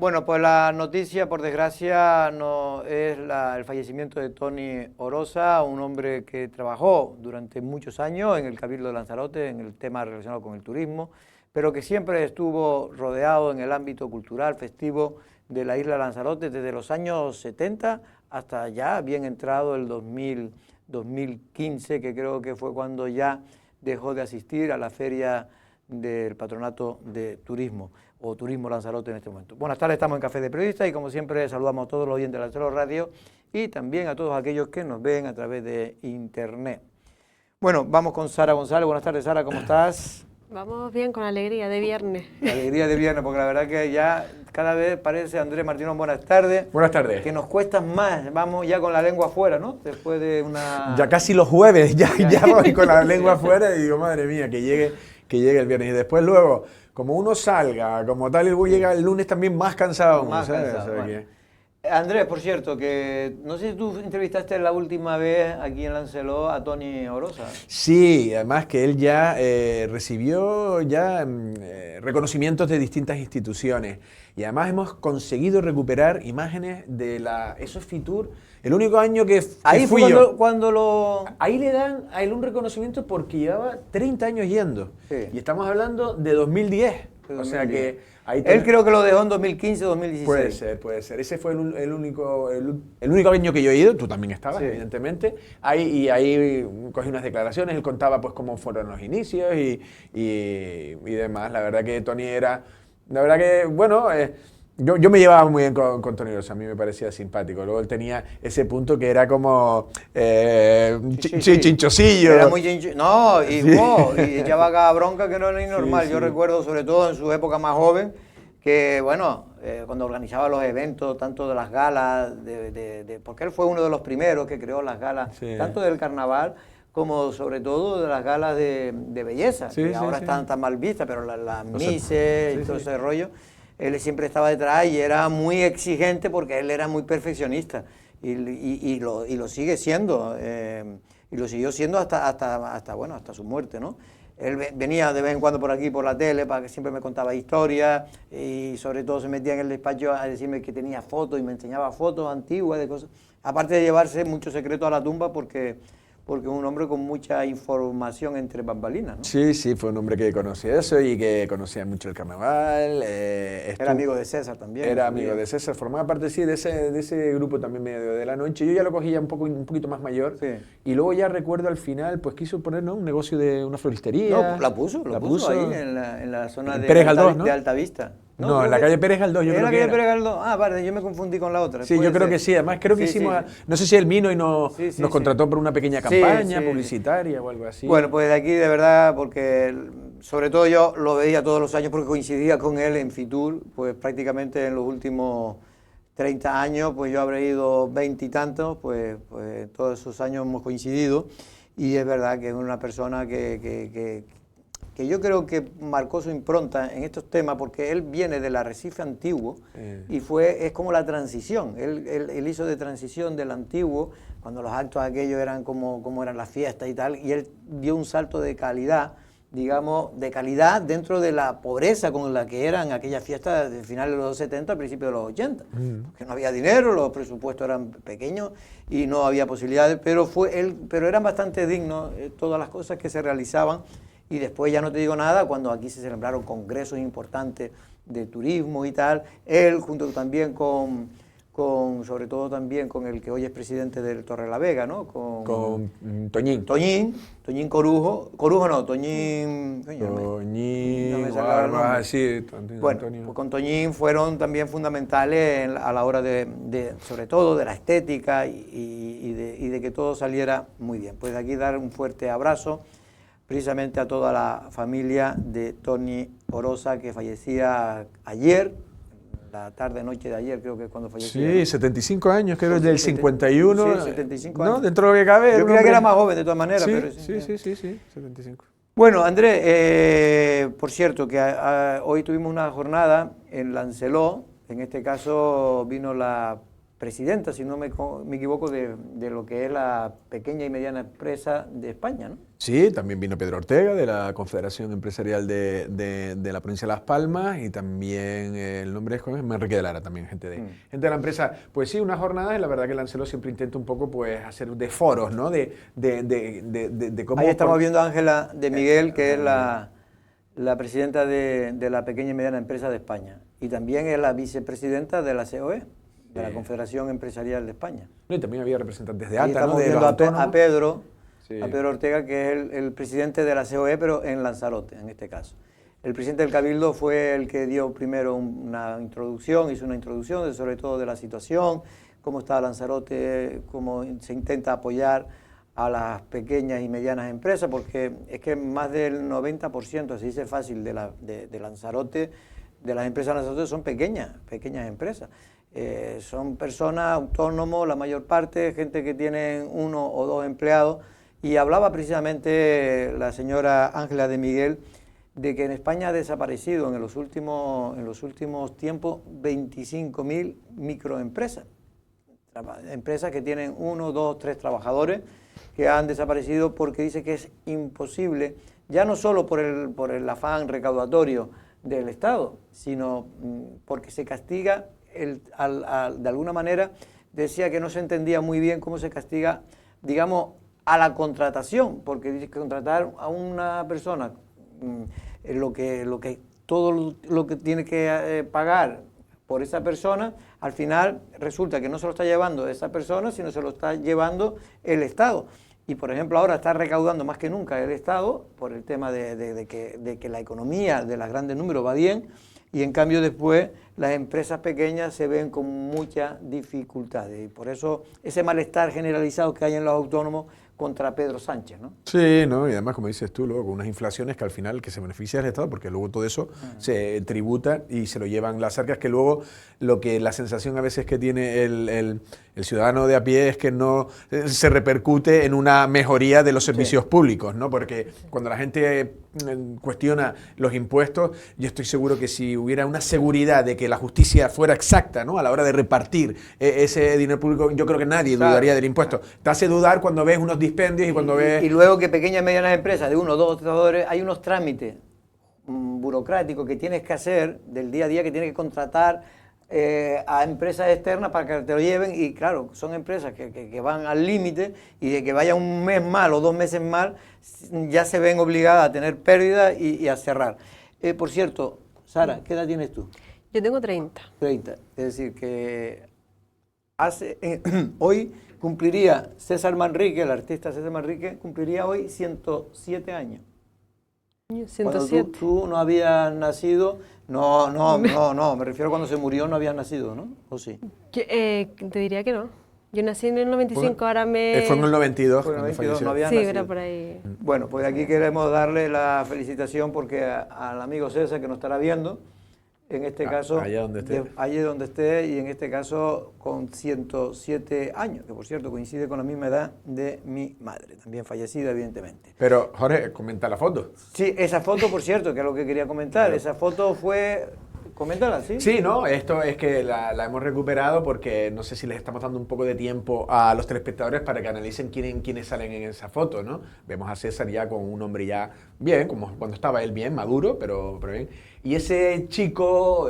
Bueno, pues la noticia, por desgracia, no es el fallecimiento de Toni Orosa, un hombre que trabajó durante muchos años en el Cabildo de Lanzarote, en el tema relacionado con el turismo, pero que siempre estuvo rodeado en el ámbito cultural, festivo de la isla de Lanzarote desde los años 70 hasta ya bien entrado el 2015, que creo que fue cuando ya dejó de asistir a la feria del Patronato de Turismo, o Turismo Lanzarote en este momento. Buenas tardes, estamos en Café de Periodistas y como siempre saludamos a todos los oyentes de Lanzarote Radio y también a todos aquellos que nos ven a través de internet. Bueno, vamos con Sara González. Buenas tardes, Sara, ¿cómo estás? Vamos bien, con alegría de viernes. Alegría de viernes, porque la verdad que ya cada vez parece, Andrés Martínez, buenas tardes. Buenas tardes. Que nos cuesta más, vamos ya con la lengua afuera, ¿no? Después de una... Ya casi los jueves, ya voy con la lengua afuera y digo, madre mía, que llegue el viernes. Y después luego, como uno salga, como tal, llega el lunes también más cansado. Más ¿sabes? cansado, bueno. Andrés, por cierto, que no sé si tú entrevistaste la última vez aquí en Lancelot a Toni Orosa. Sí, además que él ya recibió reconocimientos de distintas instituciones y además hemos conseguido recuperar imágenes de eso es Fitur, el único año que ahí fui fue yo. Cuando lo... Ahí le dan a él un reconocimiento porque llevaba 30 años yendo. Sí. Y estamos hablando de 2010. O sea que ahí él creo que lo dejó en 2015, 2016. Puede ser. Ese fue el único año que yo he ido. Tú también estabas, sí, evidentemente. Ahí cogí unas declaraciones. Él contaba pues cómo fueron los inicios y demás. La verdad que Toni era... La verdad que, bueno... Yo me llevaba muy bien con Toni Orosa, a mí me parecía simpático. Luego él tenía ese punto que era como chinchosillo. Era muy no, y, sí. Y echaba cada bronca que no era ni normal. Sí, sí. Yo recuerdo, sobre todo en su época más joven, que bueno, cuando organizaba los eventos, tanto de las galas, porque él fue uno de los primeros que creó las galas, sí, tanto del carnaval como sobre todo de las galas de belleza, sí, que ahora están tan mal vistas, pero las Misses y todo ese rollo. Él siempre estaba detrás y era muy exigente porque él era muy perfeccionista y lo sigue siendo y lo siguió siendo hasta su muerte, ¿no? Él venía de vez en cuando por aquí, por la tele, para que siempre me contaba historias y sobre todo se metía en el despacho a decirme que tenía fotos y me enseñaba fotos antiguas de cosas, aparte de llevarse mucho secreto a la tumba porque es un hombre con mucha información entre bambalinas, ¿no? Sí, fue un hombre que conocía eso y que conocía mucho el carnaval. Era amigo de César también. Era amigo de César, formaba parte, sí, de ese grupo también medio de la noche. Yo ya lo cogía un poquito más mayor. Sí. Y luego ya recuerdo al final, pues quiso poner, ¿no?, un negocio de una floristería. No, la puso ahí en la zona de Pérez Galdós, ¿no? De Altavista. No, en la calle Pérez Galdós, yo creo que era. Pérez Galdós? Ah, vale, yo me confundí con la otra. Sí, yo creo que sí, además creo que hicimos, no sé si él vino y nos contrató por una pequeña campaña publicitaria o algo así. Bueno, pues de aquí de verdad, porque sobre todo yo lo veía todos los años porque coincidía con él en Fitur, pues prácticamente en los últimos 30 años, pues yo habré ido 20 y tantos, pues todos esos años hemos coincidido y es verdad que es una persona que yo creo que marcó su impronta en estos temas porque él viene del Arrecife antiguo y es como la transición, él hizo de transición del antiguo, cuando los actos aquellos eran como eran las fiestas y tal, y él dio un salto de calidad, digamos, dentro de la pobreza con la que eran aquellas fiestas de finales de los 70, principios de los 80, porque no había dinero, los presupuestos eran pequeños y no había posibilidades, pero eran bastante dignos todas las cosas que se realizaban. Y después ya no te digo nada, cuando aquí se celebraron congresos importantes de turismo y tal, él junto también sobre todo también con el que hoy es presidente del Torrelavega, ¿no? Con Toñín. Toñín Corujo no, Toñín... Bueno, pues con Toñín fueron también fundamentales a la hora sobre todo de la estética y de que todo saliera muy bien. Pues de aquí dar un fuerte abrazo precisamente a toda la familia de Toni Orosa, que fallecía ayer, la tarde-noche de ayer creo que es cuando falleció. Sí, 75 años, creo, del 51. Sí, 75 años. ¿No? Dentro de lo que cabe. Yo creía que era más joven de todas maneras. Sí, pero sí, 75. Bueno, Andrés, por cierto, que hoy tuvimos una jornada en Lancelot, en este caso vino la presidenta, si no me equivoco, de lo que es la pequeña y mediana empresa de España, ¿no? Sí, también vino Pedro Ortega de la Confederación Empresarial de la provincia de Las Palmas y también el nombre es Enrique de Lara, también gente de la empresa. Pues sí, unas jornadas y la verdad que Lancelot siempre intenta un poco pues hacer de foros, ¿no? De cómo... Ahí estamos viendo a Ángela de Miguel, que es la presidenta de la pequeña y mediana empresa de España y también es la vicepresidenta de la COE, de la Confederación Empresarial de España. Y también había representantes de ATA, ATA, estamos ¿no? De viendo los a autónomos. Pedro, Sí. a Pedro Ortega, que es el presidente de la COE, pero en Lanzarote, en este caso. El presidente del Cabildo fue el que dio primero una introducción, hizo una introducción sobre todo de la situación, cómo está Lanzarote, cómo se intenta apoyar a las pequeñas y medianas empresas, porque es que más del 90%, así dice fácil, de Lanzarote, de las empresas de Lanzarote son pequeñas empresas. Son personas autónomos, la mayor parte, gente que tienen 1 o 2 empleados, y hablaba precisamente la señora Ángela de Miguel de que en España ha desaparecido en los últimos tiempos 25.000 microempresas, empresas que tienen 1, 2, 3 trabajadores, que han desaparecido porque dice que es imposible, ya no solo por el afán recaudatorio del Estado, sino porque se castiga, de alguna manera, decía que no se entendía muy bien cómo se castiga, digamos, a la contratación, porque dice que contratar a una persona, todo lo que tiene que pagar por esa persona, al final resulta que no se lo está llevando esa persona, sino se lo está llevando el Estado. Y, por ejemplo, ahora está recaudando más que nunca el Estado por el tema de que la economía de los grandes números va bien, y en cambio después las empresas pequeñas se ven con muchas dificultades. Y por eso ese malestar generalizado que hay en los autónomos contra Pedro Sánchez, ¿no? Sí, ¿no? Y además, como dices tú, luego con unas inflaciones que al final que se beneficia al Estado, porque luego todo eso se tributa y se lo llevan las arcas, que luego la sensación a veces que tiene el ciudadano de a pie es que no se repercute en una mejoría de los servicios públicos, ¿no? Porque cuando la gente cuestiona los impuestos, yo estoy seguro que si hubiera una seguridad de que la justicia fuera exacta, ¿no? A la hora de repartir ese dinero público, yo creo que nadie dudaría del impuesto. Te hace dudar cuando ves unos dispendios y cuando ves... Y luego que pequeñas y medianas empresas de 1, 2 trabajadores, hay unos trámites burocráticos que tienes que hacer del día a día, que tienes que contratar a empresas externas para que te lo lleven, y claro, son empresas que van al límite, y de que vaya un mes mal o 2 meses mal, ya se ven obligadas a tener pérdidas y a cerrar. Por cierto, Sara, ¿qué edad tienes tú? Yo tengo 30. 30, es decir, que hoy cumpliría César Manrique, el artista César Manrique, cumpliría hoy 107 años. 107. Cuando tú no habías nacido, me refiero a cuando se murió, no habías nacido, ¿no? ¿O sí? Te diría que no. Yo nací en el 95, ahora me... Fue en el 92 Fue en el cuando 92, falleció. no habías Sí, nacido. era por ahí. Bueno, pues aquí queremos darle la felicitación porque al amigo César, que nos estará viendo, en este caso, allá donde esté. allí donde esté, y en este caso con 107 años, que por cierto coincide con la misma edad de mi madre, también fallecida evidentemente. Pero, Jorge, comenta la foto. Sí, esa foto, por cierto, que es lo que quería comentar, esa foto fue... Coméntala, ¿sí? Sí, no, esto es que la hemos recuperado porque no sé si les estamos dando un poco de tiempo a los telespectadores para que analicen quiénes salen en esa foto, ¿no? Vemos a César ya con un hombre ya bien, como cuando estaba él bien, maduro, pero bien. Y ese chico,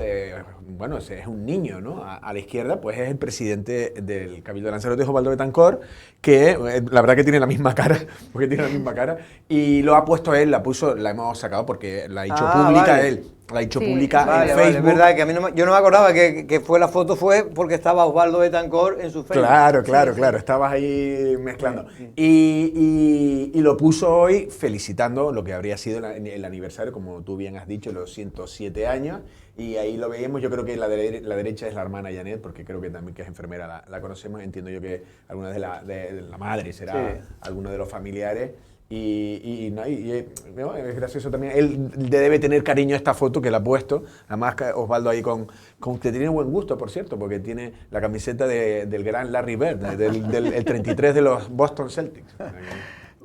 bueno, ese es un niño, ¿no? A la izquierda, pues es el presidente del Cabildo de Lanzarote, Osvaldo Betancourt, que la verdad que tiene la misma cara, porque tiene la misma cara, y lo ha puesto él, la hemos sacado porque la ha hecho pública vale. él. La ha hecho Sí. pública Vale, en vale, Facebook. es verdad que a mí yo no me acordaba que la foto fue porque estaba Osvaldo Betancourt en su Facebook. Claro, estabas ahí mezclando. Sí. Y lo puso hoy felicitando lo que habría sido el aniversario, como tú bien has dicho, los 107 años. Y ahí lo veíamos, yo creo que la derecha es la hermana Janet, porque creo que también que es enfermera la conocemos. Entiendo yo que alguna de la madre será alguno de los familiares. Y es gracioso también. Él debe tener cariño a esta foto que la ha puesto. Además, Osvaldo ahí que tiene buen gusto, por cierto, porque tiene la camiseta del gran Larry Bird, del 33 de los Boston Celtics.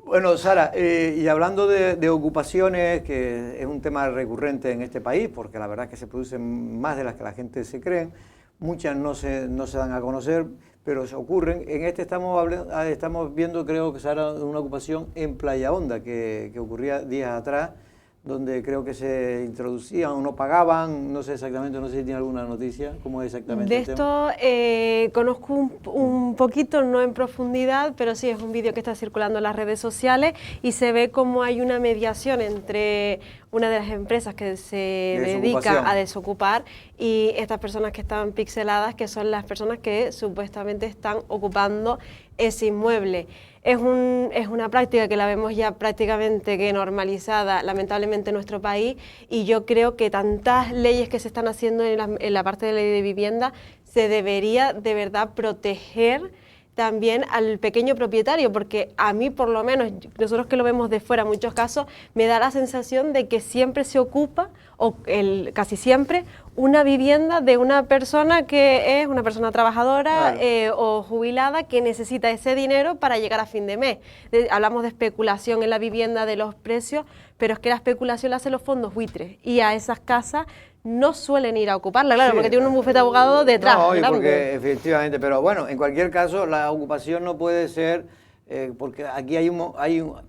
Bueno, Sara, y hablando de ocupaciones, que es un tema recurrente en este país, porque la verdad es que se producen más de las que la gente se cree, muchas no se dan a conocer, pero se ocurren. En este estamos viendo, creo que será una ocupación en Playa Honda, que ocurría días atrás, donde creo que se introducían o no pagaban, no sé exactamente, no sé si tiene alguna noticia, cómo es exactamente De el tema. esto conozco un poquito, no en profundidad, pero sí es un vídeo que está circulando en las redes sociales y se ve como hay una mediación entre una de las empresas que se dedica a desocupar y estas personas que están pixeladas, que son las personas que supuestamente están ocupando ese inmueble. Es una práctica que la vemos ya prácticamente que normalizada, lamentablemente, en nuestro país, y yo creo que tantas leyes que se están haciendo en la parte de ley de vivienda, se debería de verdad proteger también al pequeño propietario, porque a mí, por lo menos, nosotros que lo vemos de fuera en muchos casos, me da la sensación de que siempre se ocupa, o casi siempre, una vivienda de una persona que es una persona trabajadora, claro, o jubilada, que necesita ese dinero para llegar a fin de mes. Hablamos de especulación en la vivienda, de los precios, pero es que la especulación la hacen los fondos buitres, y a esas casas no suelen ir a ocuparla, claro, sí, porque tiene un bufete de abogados detrás. No, porque efectivamente, pero bueno, en cualquier caso, la ocupación no puede ser, porque aquí hay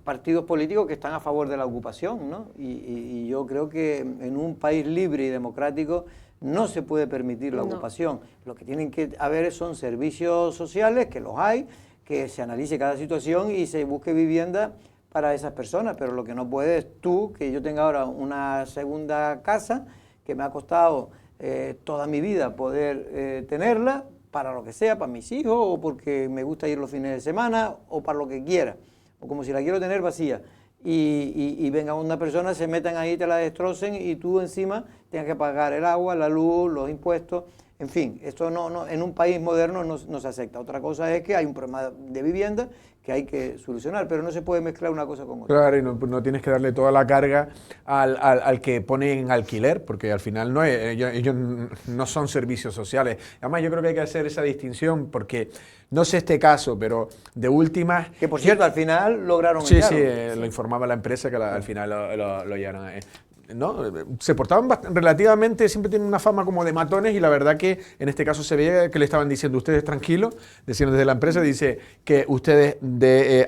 partidos políticos que están a favor de la ocupación, ¿no? Y yo creo que en un país libre y democrático no se puede permitir la ocupación. Lo que tienen que haber son servicios sociales, que los hay, que se analice cada situación y se busque vivienda para esas personas, pero lo que no puedes tú, que yo tenga ahora una segunda casa, que me ha costado toda mi vida poder tenerla, para lo que sea, para mis hijos, o porque me gusta ir los fines de semana, o para lo que quiera, o como si la quiero tener vacía, y venga una persona, se metan ahí, te la destrocen, y tú encima tengas que pagar el agua, la luz, los impuestos, en fin, esto no en un país moderno no se acepta. Otra cosa es que hay un problema de vivienda que hay que solucionar, pero no se puede mezclar una cosa con otra. Claro, y no tienes que darle toda la carga al que pone en alquiler, porque al final ellos no son servicios sociales. Además, yo creo que hay que hacer esa distinción, porque no sé este caso, pero de últimas... Que por cierto, al final lograron Sí, echarlo. lo informaba la empresa que al final lo llevaron. ¿No? Se portaban relativamente, siempre tienen una fama como de matones, y la verdad que en este caso se veía que le estaban diciendo, ustedes tranquilos, decían desde la empresa, dice que ustedes,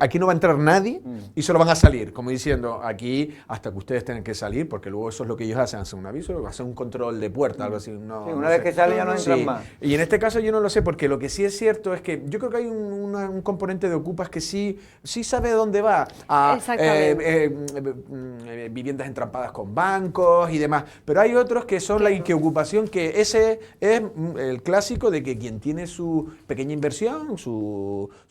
aquí no va a entrar nadie y solo van a salir, como diciendo, aquí hasta que ustedes tengan que salir, porque luego eso es lo que ellos hacen un aviso, hacen un control de puerta, algo así. No, sí, una vez que sale ya no entran más. Y en este caso yo no lo sé, porque lo que sí es cierto es que yo creo que hay un componente de ocupas que sí sabe dónde va a viviendas entrampadas con bancos y demás, pero hay otros que son la inquiocupación, que ese es el clásico de que quien tiene su pequeña inversión,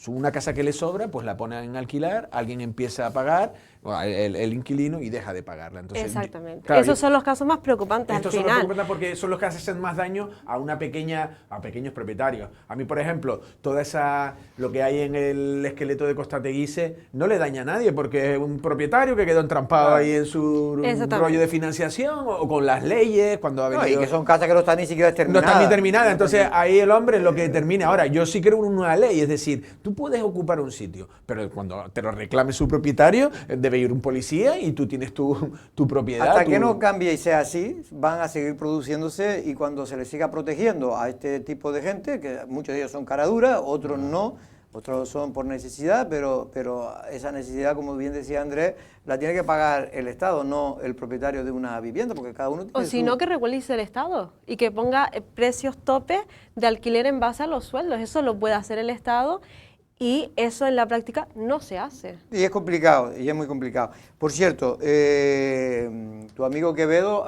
una casa que le sobra, pues la pone en alquilar, alguien empieza a pagar, el inquilino, y deja de pagarla. Entonces, exactamente. Claro, esos son los casos más preocupantes al final. Estos son los preocupantes porque son los que hacen más daño a pequeños propietarios. A mí, por ejemplo, lo que hay en el esqueleto de Costa Teguise no le daña a nadie, porque es un propietario que quedó entrampado ahí en su rollo de financiación o con las leyes, cuando ha venido... y que son casas que no están ni siquiera terminadas. No están ni terminadas, entonces ahí el hombre es lo que termina. Ahora, yo sí creo en una ley, es decir, tú puedes ocupar un sitio, pero cuando te lo reclame su propietario, debe ir un policía y tú tienes tu propiedad. Hasta que no cambie y sea así, van a seguir produciéndose, y cuando se les siga protegiendo a este tipo de gente, que muchos de ellos son cara dura, otros no, otros son por necesidad, pero esa necesidad, como bien decía Andrés, la tiene que pagar el Estado, no el propietario de una vivienda, porque cada uno tiene O si no, que regularice el Estado y que ponga precios tope de alquiler en base a los sueldos. Eso lo puede hacer el Estado, y eso en la práctica no se hace. Y es complicado, y es muy complicado. Por cierto, tu amigo Quevedo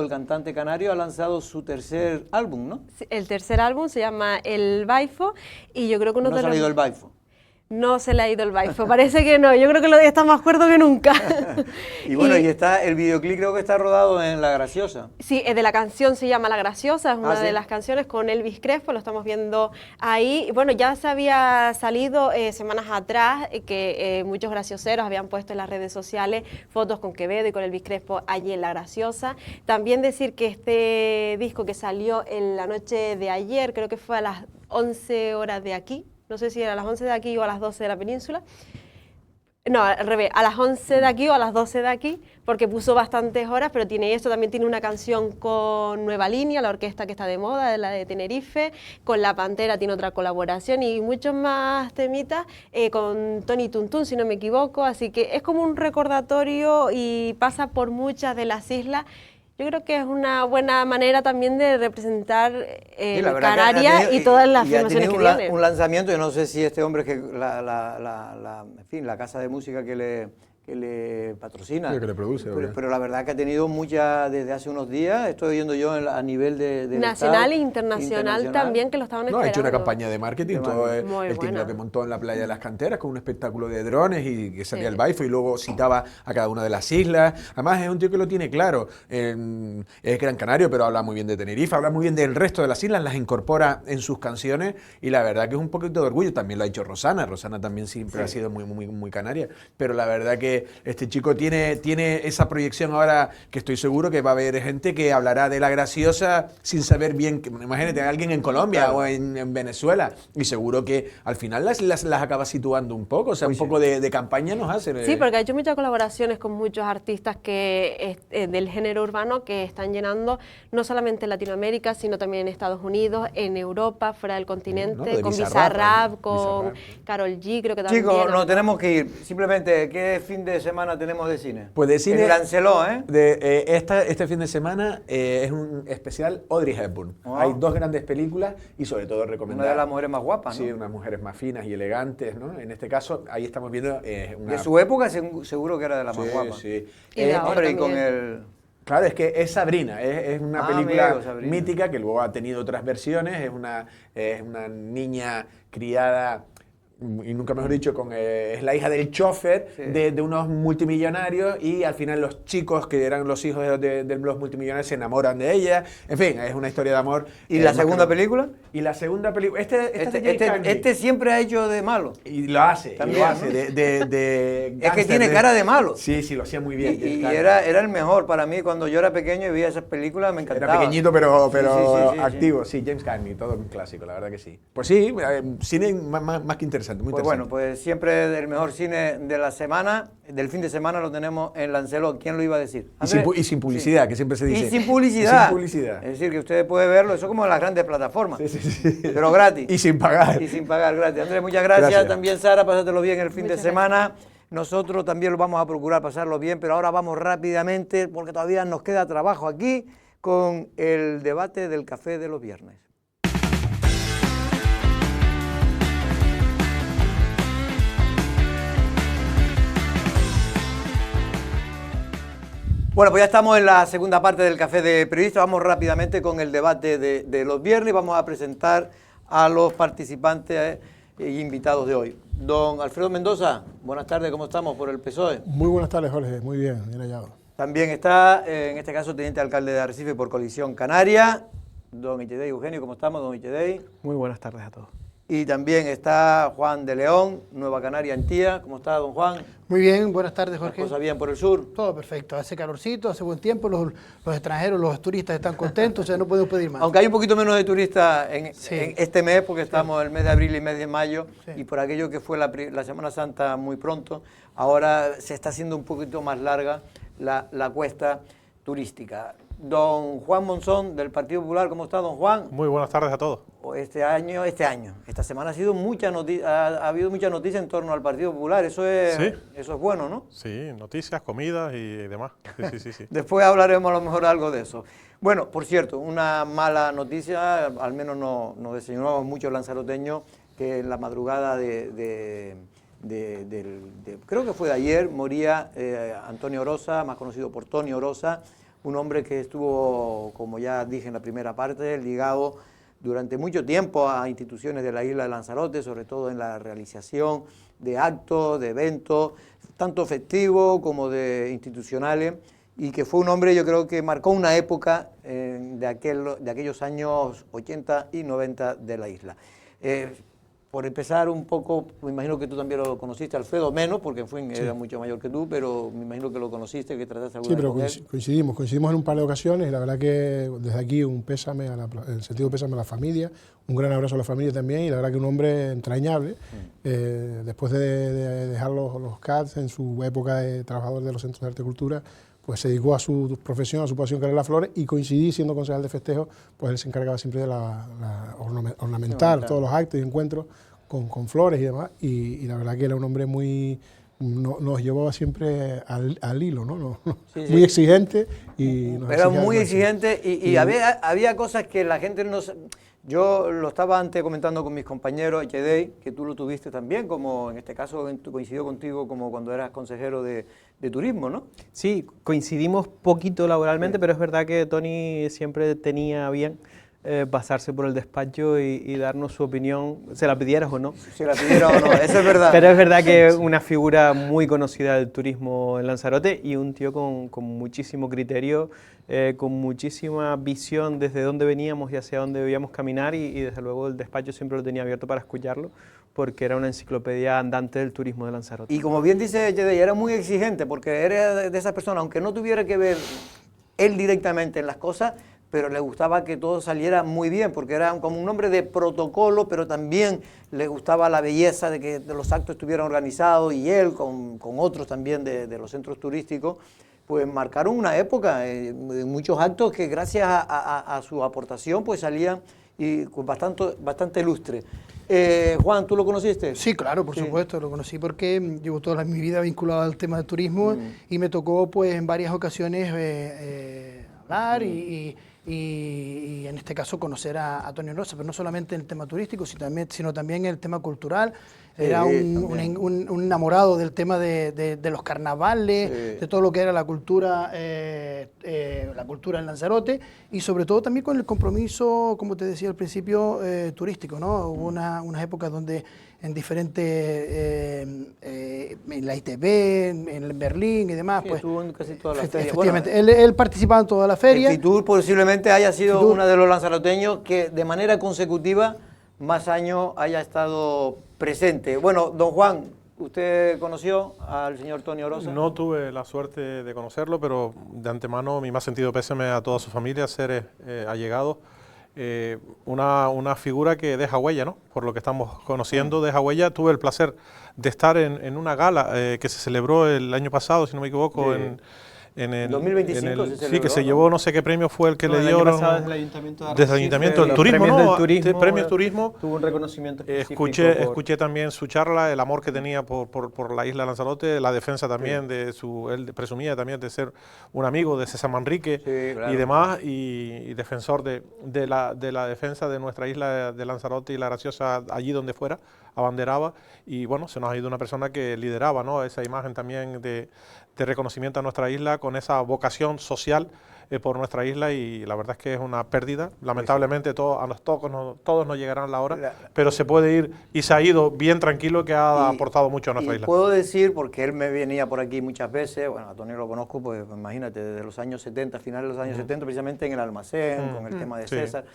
el cantante canario, ha lanzado su tercer álbum, ¿no? Sí, el tercer álbum se llama El Baifo, y yo creo que ¿No ha salido el Baifo? No se le ha ido el baifo, parece que no, yo creo que lo está más cuerdo que nunca. Y bueno, y el videoclip creo que está rodado en La Graciosa. Sí, de la canción se llama La Graciosa, es una de las canciones con Elvis Crespo, lo estamos viendo ahí. Y bueno, ya se había salido semanas atrás que muchos gracioseros habían puesto en las redes sociales fotos con Quevedo y con Elvis Crespo allí en La Graciosa. También decir que este disco que salió en la noche de ayer, creo que fue a las 11 horas de aquí, no sé si era a las 11 de aquí o a las 12 de la península, No, al revés, a las 11 de aquí o a las 12 de aquí, porque puso bastantes horas, pero tiene esto, también tiene una canción con Nueva Línea, la orquesta que está de moda, de la de Tenerife, con La Pantera tiene otra colaboración y muchos más temitas, con Tony Tuntún, si no me equivoco, así que es como un recordatorio y pasa por muchas de las islas. Yo creo que es una buena manera también de representar Canarias y todas las filmaciones que tiene. Un lanzamiento, yo no sé si este hombre, que en fin, la casa de música que le patrocina, Sí, que le produce, pero la verdad que ha tenido mucha, desde hace unos días, estoy oyendo yo a nivel de nacional e internacional también, que lo estaban esperando. Ha hecho una campaña de marketing, todo el buena. que montó en la playa de las Canteras con un espectáculo de drones y que salía Sí. el baifo y luego citaba a cada una de las islas. Además es un tío que lo tiene claro, es gran canario, pero habla muy bien de Tenerife, habla muy bien del resto de las islas, las incorpora en sus canciones y la verdad que es un poquito de orgullo. También lo ha hecho Rosana también siempre ha sido muy canaria, pero la verdad que este chico tiene esa proyección ahora, que estoy seguro que va a haber gente que hablará de La Graciosa sin saber bien, imagínate a alguien en Colombia, claro, o en Venezuela, y seguro que al final las acaba situando un poco, o sea, un poco de campaña nos hace. Sí, porque ha hecho muchas colaboraciones con muchos artistas del género urbano que están llenando no solamente en Latinoamérica, sino también en Estados Unidos, en Europa, fuera del continente, ¿no? con Bizarrap, con Karol G, creo que también. Chicos, nos tenemos que ir. Simplemente, ¿qué fin de semana tenemos de cine? Pues de cine... En Lancelot, ¿eh? Este fin de semana es un especial Audrey Hepburn. Wow. Hay dos grandes películas y sobre todo recomendar... Una de las mujeres más guapas, ¿no? Sí, unas mujeres más finas y elegantes, ¿no? En este caso, ahí estamos viendo una... De su época seguro que era de las más guapas. Sí. Y de ahora Hombre, y con el... Claro, es que es Sabrina, es una película amigo, Sabrina, mítica que luego ha tenido otras versiones, es una niña criada, y nunca mejor dicho, es la hija del chofer, sí, de unos multimillonarios, y al final los chicos que eran los hijos de los multimillonarios se enamoran de ella. En fin, es una historia de amor. ¿Y la segunda película? Y la segunda película... Este siempre ha hecho de malo. Y lo hace, también, lo hace, ¿no? Es que tiene cara de malo. Sí, lo hacía muy bien. Y era el mejor para mí. Cuando yo era pequeño y veía esas películas, me encantaba. Era pequeñito, pero sí, activo. Sí, James Cagney, todo un clásico, la verdad que sí. Pues sí, cine más que interesante, muy pues interesante. Bueno, pues siempre el mejor cine de la semana, del fin de semana, lo tenemos en Lancelot. ¿Quién lo iba a decir? Y sin publicidad, que siempre se dice. Y sin publicidad. Sin publicidad. Es decir, que usted puede verlo, eso como en las grandes plataformas. Sí. Pero gratis. Y sin pagar. Y sin pagar, gratis. Andrés, muchas gracias. También, Sara, pásatelo bien el fin de semana. Nosotros también lo vamos a procurar pasarlo bien, pero ahora vamos rápidamente, porque todavía nos queda trabajo aquí, con el debate del café de los viernes. Bueno, pues ya estamos en la segunda parte del Café de Periodistas. Vamos rápidamente con el debate de los viernes. Vamos a presentar a los participantes e invitados de hoy. Don Alfredo Mendoza, buenas tardes, ¿cómo estamos por el PSOE? Muy buenas tardes, Jorge, muy bien hallado. También está, en este caso, teniente alcalde de Arrecife por Coalición Canaria, don Ichedei Eugenio, ¿cómo estamos, don Ichedei? Muy buenas tardes a todos. Y también está Juan de León, Nueva Canaria Antía. ¿Cómo está, don Juan? Muy bien, buenas tardes, Jorge. ¿Las cosas bien por el sur? Todo perfecto, hace calorcito, hace buen tiempo, los extranjeros, los turistas están contentos, o sea, no podemos pedir más. Aunque hay un poquito menos de turistas en este mes, porque estamos en el mes de abril y mes de mayo, y por aquello que fue la Semana Santa muy pronto, ahora se está haciendo un poquito más larga la cuesta turística. Don Juan Monzón, del Partido Popular, ¿cómo está, don Juan? Muy buenas tardes a todos. Esta semana ha sido ha habido mucha noticia en torno al Partido Popular, eso es bueno, ¿no? Sí, noticias, comidas y demás. Sí. Después hablaremos a lo mejor algo de eso. Bueno, por cierto, una mala noticia, al menos nos desayunamos muchos lanzaroteños, que en la madrugada creo que fue de ayer, moría Antonio Orosa, más conocido por Tony Orosa, un hombre que estuvo, como ya dije en la primera parte, ligado durante mucho tiempo a instituciones de la isla de Lanzarote, sobre todo en la realización de actos, de eventos, tanto festivos como de institucionales, y que fue un hombre, yo creo que marcó una época de aquellos años 80 y 90 de la isla. por empezar un poco, me imagino que tú también lo conociste, Alfredo menos, porque en fin, era mucho mayor que tú, pero me imagino que lo conociste, que trataste alguna Sí, vez pero con él. coincidimos en un par de ocasiones y la verdad que desde aquí un pésame, el sentido pésame a la familia, un gran abrazo a la familia también y la verdad que un hombre entrañable. Después de dejar los CADs en su época de trabajador de los centros de arte y cultura, pues se dedicó a su profesión, a su pasión que era las flores y coincidí siendo concejal de festejo, pues él se encargaba siempre de ornamentar todos los actos y encuentros con flores y demás y la verdad que era un hombre muy... nos llevaba siempre al hilo, ¿no? Sí, muy sí. exigente y nos Era exigía muy al máximo. exigente y había cosas que la gente no... Yo lo estaba antes comentando con mis compañeros, Yedey, que tú lo tuviste también, como en este caso coincidió contigo como cuando eras consejero de turismo, ¿no? Sí, coincidimos poquito laboralmente, pero es verdad que Tony siempre tenía bien pasarse por el despacho y darnos su opinión, se la pidieras o no. Si la pidieron o no, eso es verdad. Pero es verdad que es una figura muy conocida del turismo en Lanzarote y un tío con muchísimo criterio, con muchísima visión desde dónde veníamos y hacia dónde debíamos caminar y desde luego el despacho siempre lo tenía abierto para escucharlo porque era una enciclopedia andante del turismo de Lanzarote. Y como bien dice Yedey, era muy exigente porque era de esas personas, aunque no tuviera que ver él directamente en las cosas, pero le gustaba que todo saliera muy bien, porque era como un hombre de protocolo, pero también le gustaba la belleza de que los actos estuvieran organizados y él, con otros también de los centros turísticos, pues marcaron una época, muchos actos que gracias a su aportación pues salían y con bastante lustre. Juan, ¿tú lo conociste? Sí, claro, por supuesto, lo conocí porque llevo toda mi vida vinculado al tema del turismo y me tocó pues en varias ocasiones hablar y en este caso conocer a Tony Rosa, pero no solamente en el tema turístico, sino también en el tema cultural. Era un enamorado del tema de los carnavales, de todo lo que era la cultura en Lanzarote y sobre todo también con el compromiso, como te decía al principio, turístico, ¿no? Hubo unas épocas donde en diferentes, en la ITV, en Berlín y demás, Sí, pues estuvo en casi todas las ferias. efectivamente, Bueno, él participaba en toda la feria. el Fitur posiblemente haya sido Fitur. uno de los lanzaroteños que de manera consecutiva más años haya estado presente. Bueno, don Juan, ¿usted conoció al señor Tony Orosa? No tuve la suerte de conocerlo, pero de antemano mi más sentido pésame a toda su familia, seres allegados. Una figura que deja huella, ¿no? Por lo que estamos conociendo, deja huella. Tuve el placer de estar en una gala que se celebró el año pasado, si no me equivoco, en el 2025 se sí, celebró, que se ¿no? llevó, no sé qué premio fue el que No, le el año dieron. pasado desde el Ayuntamiento de Desde el Arrecife, Ayuntamiento del los Turismo, premios ¿no? del turismo, Premios Turismo. tuvo un reconocimiento específico. Escuché también su charla, el amor que tenía por la isla de Lanzarote, la defensa también de él presumía también de ser un amigo de César Manrique Sí, claro. y demás, y defensor de la defensa de nuestra isla de Lanzarote y La Graciosa allí donde fuera, abanderaba, y bueno, se nos ha ido una persona que lideraba, ¿no? Esa imagen también de reconocimiento a nuestra isla con esa vocación social por nuestra isla, y la verdad es que es una pérdida. Lamentablemente todos nos llegarán la hora, pero se puede ir y se ha ido bien tranquilo, que ha aportado mucho a nuestra y isla. puedo decir, porque él me venía por aquí muchas veces, bueno, a Tony lo conozco, pues imagínate, desde los años 70, finales de los años 70, precisamente en el almacén, con el tema de sí. César.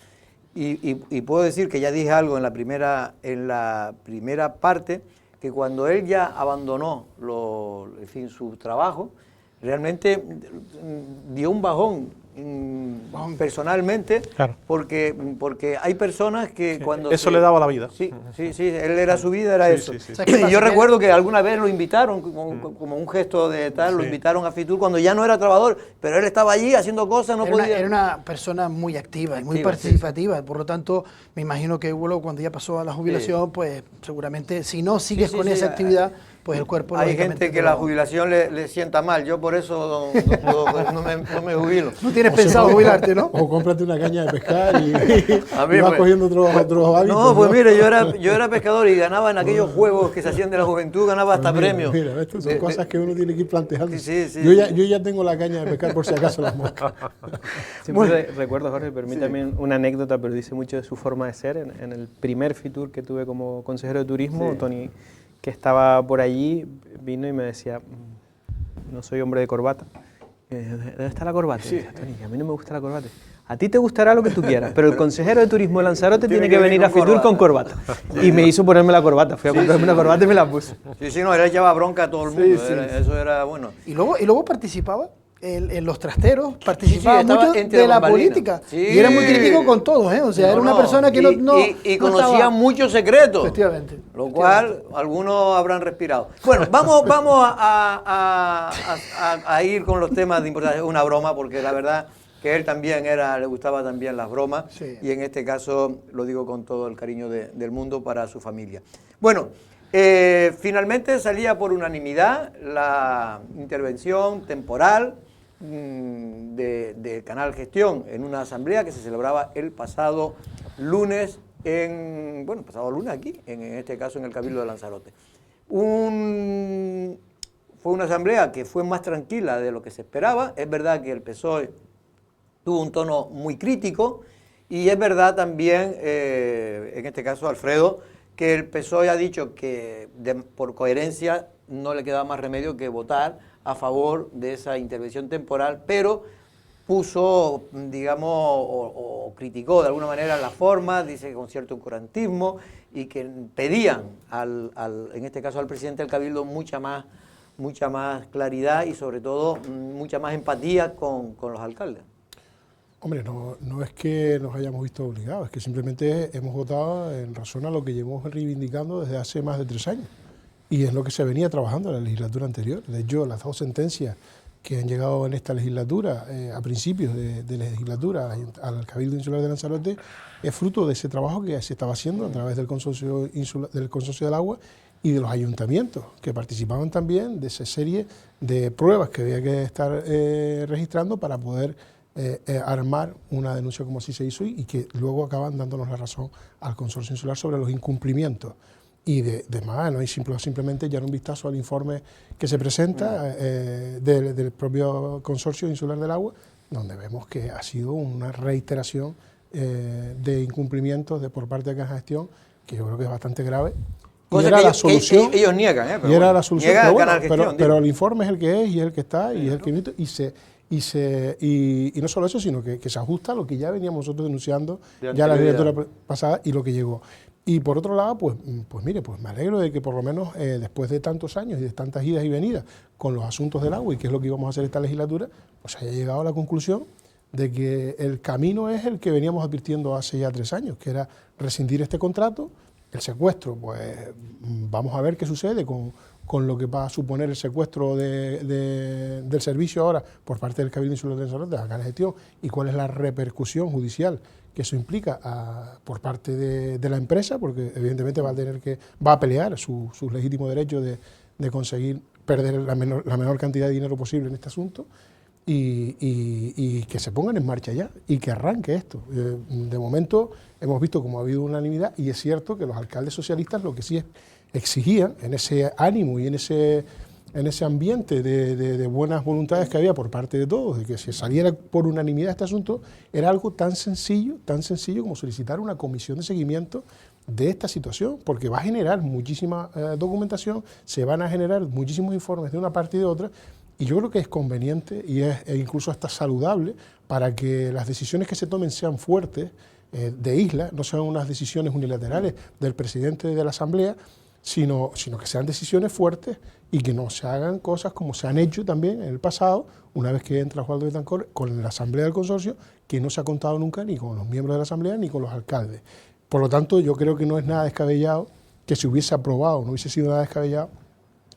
Y puedo decir que ya dije algo en la primera parte, que cuando él ya abandonó su trabajo, realmente dio un bajón personalmente, Claro. porque hay personas que cuando... Eso le daba la vida. Sí, él era su vida, era Sí, eso. sí, sí. ¿Sabes qué pasa? Y yo recuerdo que alguna vez lo invitaron, como un gesto de tal, lo Sí. invitaron a Fitur cuando ya no era trabajador, pero él estaba allí haciendo cosas, no podía... Era una persona muy activa y muy Activa, participativa, por lo tanto, me imagino que luego cuando ya pasó a la jubilación, pues seguramente si no sigues Sí, con sí, esa actividad, pues el cuerpo Hay lógicamente gente que te la lo- jubilación le sienta mal, yo por eso no me jubilo. No tienes O se pensado pone- jubilarte, ¿no? O cómprate una caña de pescar y A mí, vas pues, cogiendo otros hábitos. No, pues mire, yo era pescador y ganaba en aquellos juegos que se hacían de la juventud, ganaba hasta Pues mira, premios. Mira, ¿ves tú? Son cosas que uno tiene que ir planteando. Sí, sí, yo ya tengo la caña de pescar por si acaso las moscas. Siempre recuerdo, Jorge, permítame una anécdota, pero dice mucho de su forma de ser. En el primer Fitur que tuve como consejero de turismo, Tony, que estaba por allí, vino y me decía, no soy hombre de corbata, ¿Dónde está la corbata? Sí. Tony, a mí no me gusta la corbata. A ti te gustará lo que tú quieras, pero el consejero de turismo de Lanzarote tiene que venir a Fitur con corbata. Y me hizo ponerme la corbata. Fui a comprarme una corbata y me la puse. Sí, no, él echaba bronca a todo el mundo. Eso era bueno. Y luego participaba en los trasteros, participaba mucho entre de la bambalinas. política. Sí. Y era muy crítico con todos, ¿eh? O sea, era una persona que y conocía estaba... muchos secretos. Efectivamente. Lo cual algunos habrán respirado. Bueno, vamos a ir con los temas de importancia. Una broma, porque la verdad que él también le gustaba también las bromas. Sí. Y en este caso lo digo con todo el cariño del mundo para su familia. Bueno, finalmente salía por unanimidad la intervención temporal de Canal Gestión en una asamblea que se celebraba el pasado lunes pasado lunes aquí, en este caso en el Cabildo de Lanzarote. Fue una asamblea que fue más tranquila de lo que se esperaba. Es verdad que el PSOE tuvo un tono muy crítico y es verdad también, en este caso Alfredo, que el PSOE ha dicho que por coherencia no le quedaba más remedio que votar a favor de esa intervención temporal, pero puso, digamos, o criticó de alguna manera la forma, dice que con cierto oscurantismo, y que pedían, en este caso al presidente del Cabildo, mucha más claridad y sobre todo mucha más empatía con los alcaldes. Hombre, no es que nos hayamos visto obligados, es que simplemente hemos votado en razón a lo que llevamos reivindicando desde hace más de 3 años. Y es lo que se venía trabajando en la legislatura anterior. De hecho, las 2 sentencias que han llegado en esta legislatura, a principios de la legislatura, al Cabildo Insular de Lanzarote, es fruto de ese trabajo que se estaba haciendo a través del Consorcio del Agua y de los ayuntamientos, que participaban también de esa serie de pruebas que había que estar registrando para poder armar una denuncia como así se hizo y que luego acaban dándonos la razón al Consorcio Insular sobre los incumplimientos. Y de más, no hay simplemente echar un vistazo al informe que se presenta del propio Consorcio Insular del Agua, donde vemos que ha sido una reiteración de incumplimientos por parte de la Gestión, que yo creo que es bastante grave. Y era la solución. Ellos niegan, y era la solución. Pero el informe es el que es y es el que está y es el que emite y no solo eso, sino que se ajusta a lo que ya veníamos nosotros denunciando ya la legislatura pasada y lo que llegó. Y por otro lado, pues mire, pues me alegro de que por lo menos después de tantos años y de tantas idas y venidas con los asuntos del agua y que es lo que íbamos a hacer esta legislatura, pues haya llegado a la conclusión de que el camino es el que veníamos advirtiendo hace ya 3 años, que era rescindir este contrato, el secuestro, pues vamos a ver qué sucede con lo que va a suponer el secuestro del servicio ahora por parte del Cabildo Insular de Lanzarote, de la Canal Gestión, y cuál es la repercusión judicial que eso implica por parte de la empresa, porque evidentemente va a pelear sus legítimos derechos de conseguir perder la menor cantidad de dinero posible en este asunto y que se pongan en marcha ya y que arranque esto. De momento hemos visto cómo ha habido unanimidad y es cierto que los alcaldes socialistas lo que sí exigían en ese ánimo y en ese ambiente de buenas voluntades que había por parte de todos, de que se saliera por unanimidad este asunto, era algo tan sencillo como solicitar una comisión de seguimiento de esta situación, porque va a generar muchísima documentación, se van a generar muchísimos informes de una parte y de otra, y yo creo que es conveniente e incluso hasta saludable para que las decisiones que se tomen sean fuertes de isla, no sean unas decisiones unilaterales del presidente de la Asamblea, sino que sean decisiones fuertes y que no se hagan cosas como se han hecho también en el pasado, una vez que entra Osvaldo Betancourt con la Asamblea del Consorcio, que no se ha contado nunca ni con los miembros de la Asamblea ni con los alcaldes. Por lo tanto, yo creo que no es nada descabellado que se hubiese aprobado, no hubiese sido nada descabellado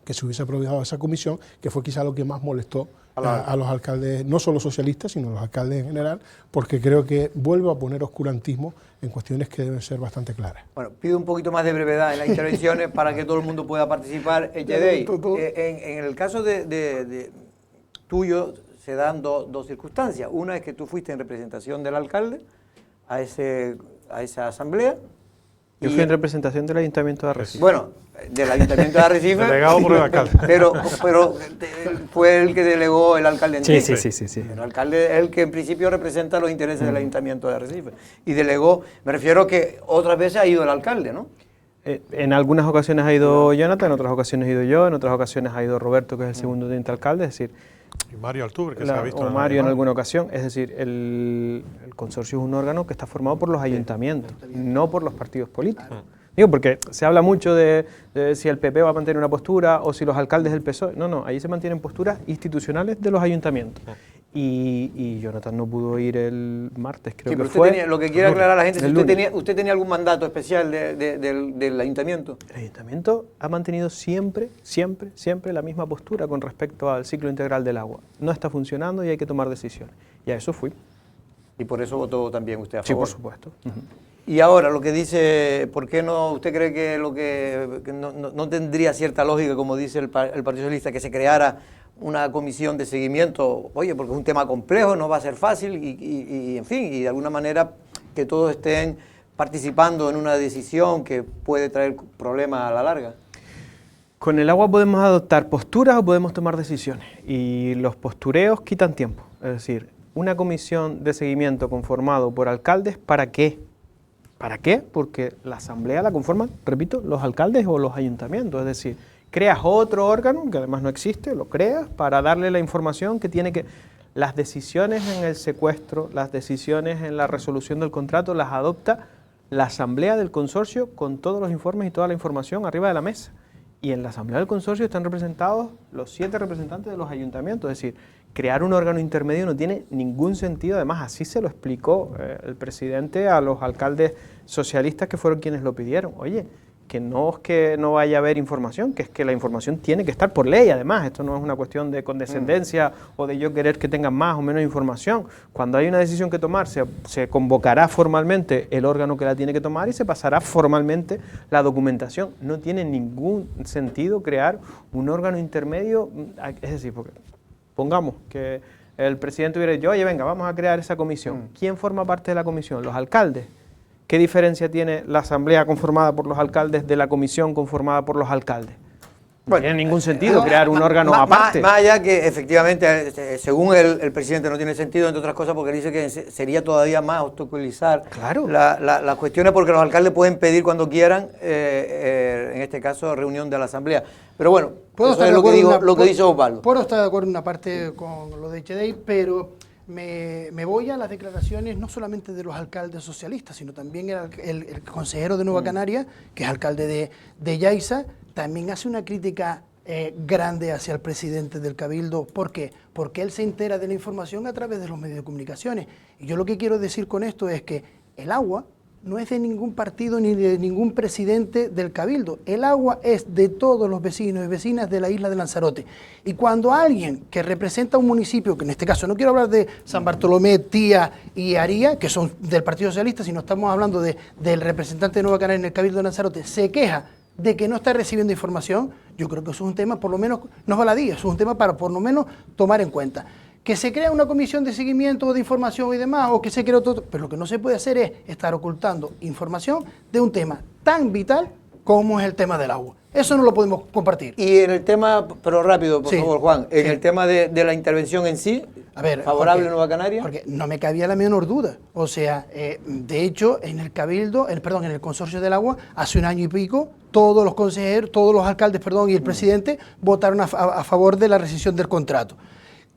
que se hubiese aprobado esa comisión, que fue quizá lo que más molestó a los alcaldes, no solo socialistas, sino a los alcaldes en general, porque creo que vuelve a poner oscurantismo en cuestiones que deben ser bastante claras. Bueno, pido un poquito más de brevedad en las intervenciones para que todo el mundo pueda participar. En el caso de tuyo se dan dos circunstancias. Una es que tú fuiste en representación del alcalde a esa asamblea. Yo fui en representación del Ayuntamiento de Arrecife. Bueno, del Ayuntamiento de Arrecife. Delegado por el alcalde. Pero fue el que delegó el alcalde en Sí. El alcalde es el que en principio representa los intereses del Ayuntamiento de Arrecife. Y delegó, me refiero que otras veces ha ido el alcalde, ¿no? En algunas ocasiones ha ido Jonathan, en otras ocasiones he ido yo, en otras ocasiones ha ido Roberto, que es el segundo teniente alcalde, es decir... Y Mario Altuve, que se ha visto o Mario en alguna ocasión, es decir, el consorcio es un órgano que está formado por los ayuntamientos, no por los partidos políticos. Digo, porque se habla mucho de si el PP va a mantener una postura o si los alcaldes del PSOE. No, allí se mantienen posturas institucionales de los ayuntamientos. Y Jonathan no pudo ir el martes, creo que fue. Lo que quiere aclarar a la gente, si usted tenía algún mandato especial del ayuntamiento. El ayuntamiento ha mantenido siempre la misma postura con respecto al ciclo integral del agua. No está funcionando y hay que tomar decisiones. Y a eso fui. Y por eso votó también usted a favor. Sí, por supuesto. Y ahora, lo que dice, ¿por qué no usted cree que no tendría cierta lógica, como dice el Partido Socialista, que se creara una comisión de seguimiento? Oye, porque es un tema complejo, no va a ser fácil y en fin, y de alguna manera que todos estén participando en una decisión que puede traer problemas a la larga. Con el agua podemos adoptar posturas o podemos tomar decisiones y los postureos quitan tiempo. Es decir, una comisión de seguimiento conformado por alcaldes, ¿para qué? ¿Para qué? Porque la asamblea la conforman, repito, los alcaldes o los ayuntamientos. Es decir, creas otro órgano, que además no existe, lo creas para darle la información que tiene que... Las decisiones en el secuestro, las decisiones en la resolución del contrato las adopta la asamblea del consorcio con todos los informes y toda la información arriba de la mesa. Y en la asamblea del consorcio están representados los 7 representantes de los ayuntamientos. Es decir, crear un órgano intermedio no tiene ningún sentido. Además, así se lo explicó el presidente a los alcaldes socialistas que fueron quienes lo pidieron. Oye, que no es que no vaya a haber información, que es que la información tiene que estar por ley. Además, esto no es una cuestión de condescendencia o de yo querer que tengan más o menos información. Cuando hay una decisión que tomar, se convocará formalmente el órgano que la tiene que tomar y se pasará formalmente la documentación. No tiene ningún sentido crear un órgano intermedio, es decir, porque pongamos que el presidente hubiera dicho, oye, venga, vamos a crear esa comisión. ¿Quién forma parte de la comisión? ¿Los alcaldes? ¿Qué diferencia tiene la asamblea conformada por los alcaldes de la comisión conformada por los alcaldes? No tiene ningún sentido crear un órgano aparte. Más allá que efectivamente, según el presidente, no tiene sentido, entre otras cosas, porque dice que sería todavía más obstaculizar las cuestiones, porque los alcaldes pueden pedir cuando quieran, en este caso, reunión de la asamblea. Pero bueno, eso es lo que dice Osvaldo. Puedo estar de acuerdo en una parte con lo de Chedey, pero me voy a las declaraciones no solamente de los alcaldes socialistas, sino también el consejero de Nueva Canaria, que es alcalde de Yaiza, también hace una crítica grande hacia el presidente del Cabildo. ¿Por qué? Porque él se entera de la información a través de los medios de comunicaciones. Y yo lo que quiero decir con esto es que el agua no es de ningún partido ni de ningún presidente del Cabildo. El agua es de todos los vecinos y vecinas de la isla de Lanzarote. Y cuando alguien que representa un municipio, que en este caso no quiero hablar de San Bartolomé, Tía y Aría, que son del Partido Socialista, sino estamos hablando del representante de Nueva Canaria en el Cabildo de Lanzarote, se queja de que no está recibiendo información, yo creo que eso es un tema, por lo menos, no es baladí, eso es un tema para por lo menos tomar en cuenta. Que se crea una comisión de seguimiento de información y demás, o que se crea otro, pero lo que no se puede hacer es estar ocultando información de un tema tan vital como es el tema del agua. Eso no lo podemos compartir. Y en el tema, pero rápido, por favor, Juan, en el tema de la intervención en sí, a ver, favorable a Nueva Canaria. Porque no me cabía la menor duda. O sea, de hecho, en el Cabildo, en el Consorcio del Agua, hace un año y pico, todos los consejeros, todos los alcaldes, y el presidente votaron a favor de la rescisión del contrato.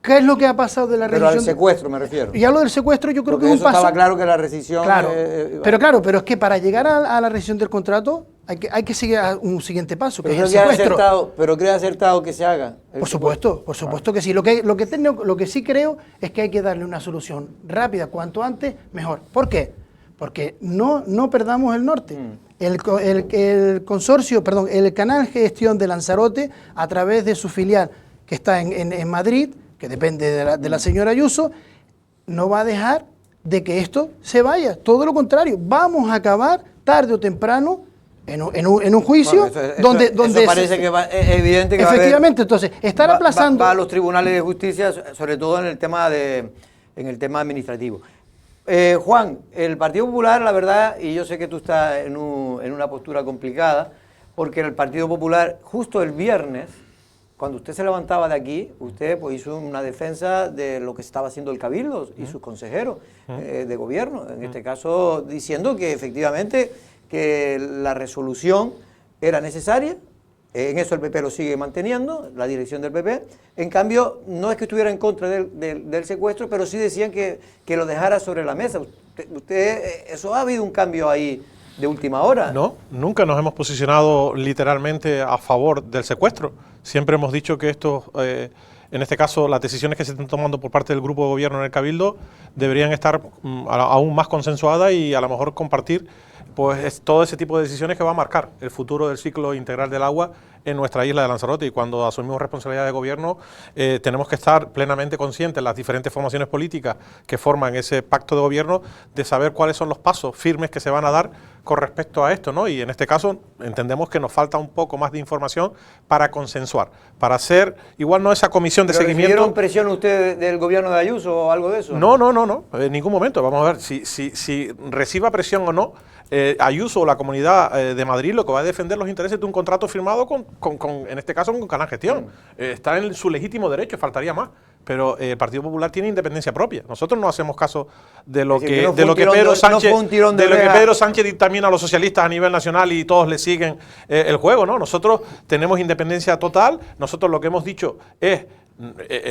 ¿Qué es lo que ha pasado de la rescisión? Pero al secuestro me refiero. Y a lo del secuestro yo creo que es un paso. Estaba claro que la rescisión... Claro, pero es que para llegar a la rescisión del contrato hay que seguir a un siguiente paso, que es el secuestro. Pero ¿cree acertado que se haga? Por supuesto que sí. Lo que sí creo es que hay que darle una solución rápida, cuanto antes, mejor. ¿Por qué? Porque no perdamos el norte. El consorcio, el canal Gestión de Lanzarote, a través de su filial que está en Madrid, que depende de la señora Ayuso, no va a dejar de que esto se vaya. Todo lo contrario, vamos a acabar tarde o temprano en un juicio donde eso parece que es evidente que efectivamente, entonces, estar aplazando... Va a los tribunales de justicia, sobre todo en el tema administrativo. Juan, el Partido Popular, la verdad, y yo sé que tú estás en una postura complicada, porque el Partido Popular, justo el viernes, cuando usted se levantaba de aquí, usted pues hizo una defensa de lo que estaba haciendo el Cabildo y sus consejeros de gobierno, en este caso diciendo que efectivamente que la resolución era necesaria. En eso el PP lo sigue manteniendo, la dirección del PP. En cambio, no es que estuviera en contra del secuestro, pero sí decían que lo dejara sobre la mesa. ¿Eso ha habido un cambio ahí de última hora? No, nunca nos hemos posicionado literalmente a favor del secuestro. Siempre hemos dicho que esto, en este caso, las decisiones que se están tomando por parte del grupo de gobierno en el Cabildo deberían estar aún más consensuadas y a lo mejor compartir pues todo ese tipo de decisiones que va a marcar el futuro del ciclo integral del agua en nuestra isla de Lanzarote. Y cuando asumimos responsabilidad de gobierno tenemos que estar plenamente conscientes, las diferentes formaciones políticas que forman ese pacto de gobierno, de saber cuáles son los pasos firmes que se van a dar con respecto a esto, ¿no? Y en este caso entendemos que nos falta un poco más de información para consensuar, para hacer, igual no esa comisión de seguimiento. ¿Recibieron presión ustedes del gobierno de Ayuso o algo de eso? No, en ningún momento. Vamos a ver si reciba presión o no. Ayuso o la Comunidad de Madrid lo que va a defender los intereses de un contrato firmado en este caso con Canal Gestión. Está en su legítimo derecho, faltaría más. Pero el Partido Popular tiene independencia propia. Nosotros no hacemos caso de lo que Pedro Sánchez dictamina a los socialistas a nivel nacional y todos le siguen el juego, ¿no? Nosotros tenemos independencia total. Nosotros lo que hemos dicho es,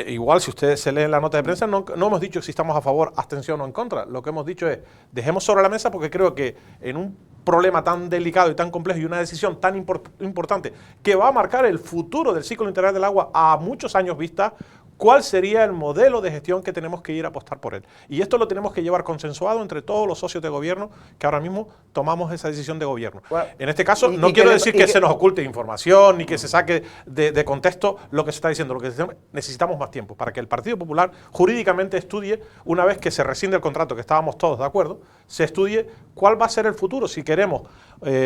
igual si ustedes se leen la nota de prensa, no hemos dicho si estamos a favor, abstención o en contra. Lo que hemos dicho es, dejemos sobre la mesa, porque creo que en un problema tan delicado y tan complejo y una decisión tan importante que va a marcar el futuro del ciclo integral del agua a muchos años vista, ¿cuál sería el modelo de gestión que tenemos que ir a apostar por él? Y esto lo tenemos que llevar consensuado entre todos los socios de gobierno que ahora mismo tomamos esa decisión de gobierno. Bueno, en este caso, no quiero decir que se nos oculte información ni que se saque de contexto lo que se está diciendo. Lo que necesitamos más tiempo para que el Partido Popular jurídicamente estudie, una vez que se rescinde el contrato, que estábamos todos de acuerdo, se estudie cuál va a ser el futuro, si queremos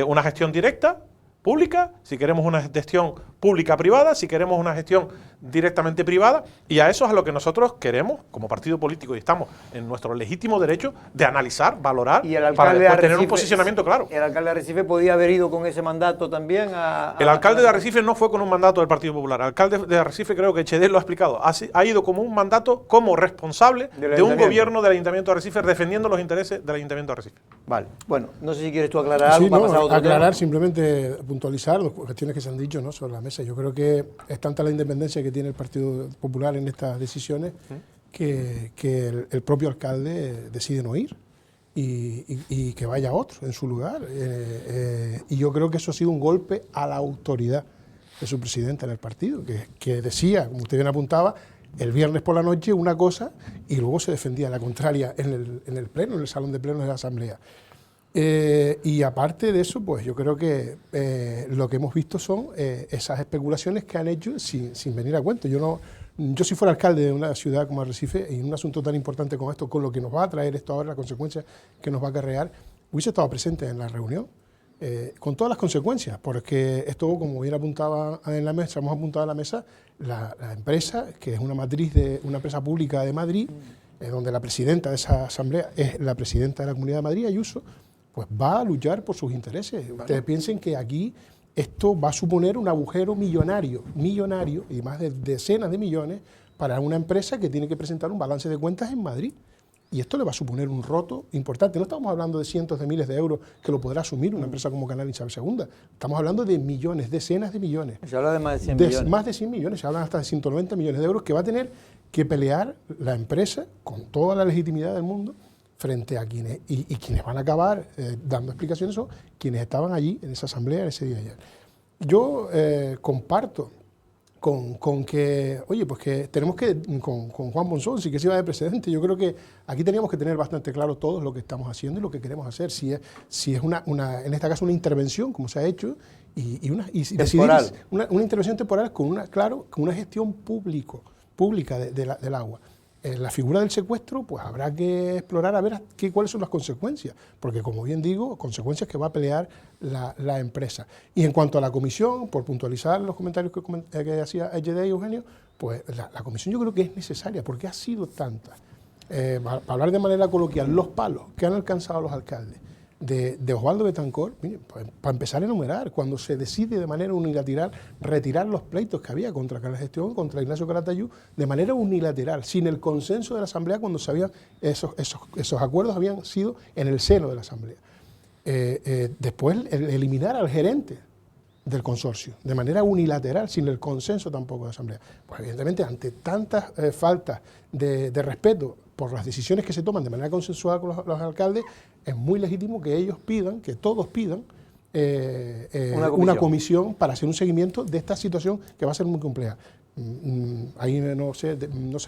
una gestión directa, pública, si queremos una gestión pública-privada, si queremos una gestión directamente privada, y a eso es a lo que nosotros queremos como partido político y estamos en nuestro legítimo derecho de analizar, valorar, y el para después tener un posicionamiento claro. ¿El alcalde de Arrecife podía haber ido con ese mandato también? El alcalde de Arrecife no fue con un mandato del Partido Popular. El alcalde de Arrecife, creo que Echedel lo ha explicado, ha ido como un mandato como responsable de un gobierno del Ayuntamiento de Arrecife, defendiendo los intereses del Ayuntamiento de Arrecife. Vale, bueno, no sé si quieres tú aclarar algo. Sí, aclarar, simplemente puntualizar las cuestiones que se han dicho, ¿no?, sobre la mesa. Yo creo que es tanta la independencia que tiene el Partido Popular en estas decisiones que el propio alcalde decide no ir y que vaya otro en su lugar. Y yo creo que eso ha sido un golpe a la autoridad de su presidente en el partido, que decía, como usted bien apuntaba, el viernes por la noche una cosa y luego se defendía la contraria en el pleno, en el salón de plenos de la Asamblea. Y aparte de eso, pues yo creo que lo que hemos visto son esas especulaciones que han hecho sin venir a cuento. Yo si fuera alcalde de una ciudad como Arrecife, y en un asunto tan importante como esto, con lo que nos va a traer esto ahora, las consecuencias que nos va a acarrear, hubiese estado presente en la reunión, con todas las consecuencias, porque esto, como bien apuntaba en la mesa, hemos apuntado en la mesa, la empresa, que es una matriz de una empresa pública de Madrid, donde la presidenta de esa asamblea es la presidenta de la Comunidad de Madrid, Ayuso, pues va a luchar por sus intereses. Vale. Ustedes piensen que aquí esto va a suponer un agujero millonario, y más de decenas de millones para una empresa que tiene que presentar un balance de cuentas en Madrid. Y esto le va a suponer un roto importante. No estamos hablando de cientos de miles de euros que lo podrá asumir una empresa como Canal Isabel II. Estamos hablando de millones, decenas de millones. Se habla de más de 100 millones. Más de 100 millones, se hablan hasta de 190 millones de euros que va a tener que pelear la empresa con toda la legitimidad del mundo frente a quienes, y quienes van a acabar dando explicaciones son quienes estaban allí en esa asamblea en ese día ayer. Yo comparto con que, oye, pues que tenemos que, con Juan Monzón, sí que se iba de precedente, yo creo que aquí teníamos que tener bastante claro todos lo que estamos haciendo y lo que queremos hacer, si es en este caso una intervención, como se ha hecho, y decidir una intervención temporal con una gestión pública del agua. La figura del secuestro, pues habrá que explorar a ver cuáles son las consecuencias, porque como bien digo, consecuencias que va a pelear la empresa. Y en cuanto a la comisión, por puntualizar los comentarios que hacía Echedel y Eugenio, pues la comisión yo creo que es necesaria, porque ha sido tanta. Para hablar de manera coloquial, los palos que han alcanzado los alcaldes de Osvaldo Betancourt, pues, para empezar a enumerar, cuando se decide de manera unilateral retirar los pleitos que había contra Canal Gestión, contra Ignacio Calatayud, de manera unilateral, sin el consenso de la Asamblea, cuando esos acuerdos habían sido en el seno de la Asamblea. después eliminar al gerente del consorcio, de manera unilateral, sin el consenso tampoco de asamblea. Pues evidentemente, ante tantas faltas de respeto por las decisiones que se toman de manera consensuada con los alcaldes, es muy legítimo que ellos pidan, que todos pidan, una comisión para hacer un seguimiento de esta situación que va a ser muy compleja. Ahí no sé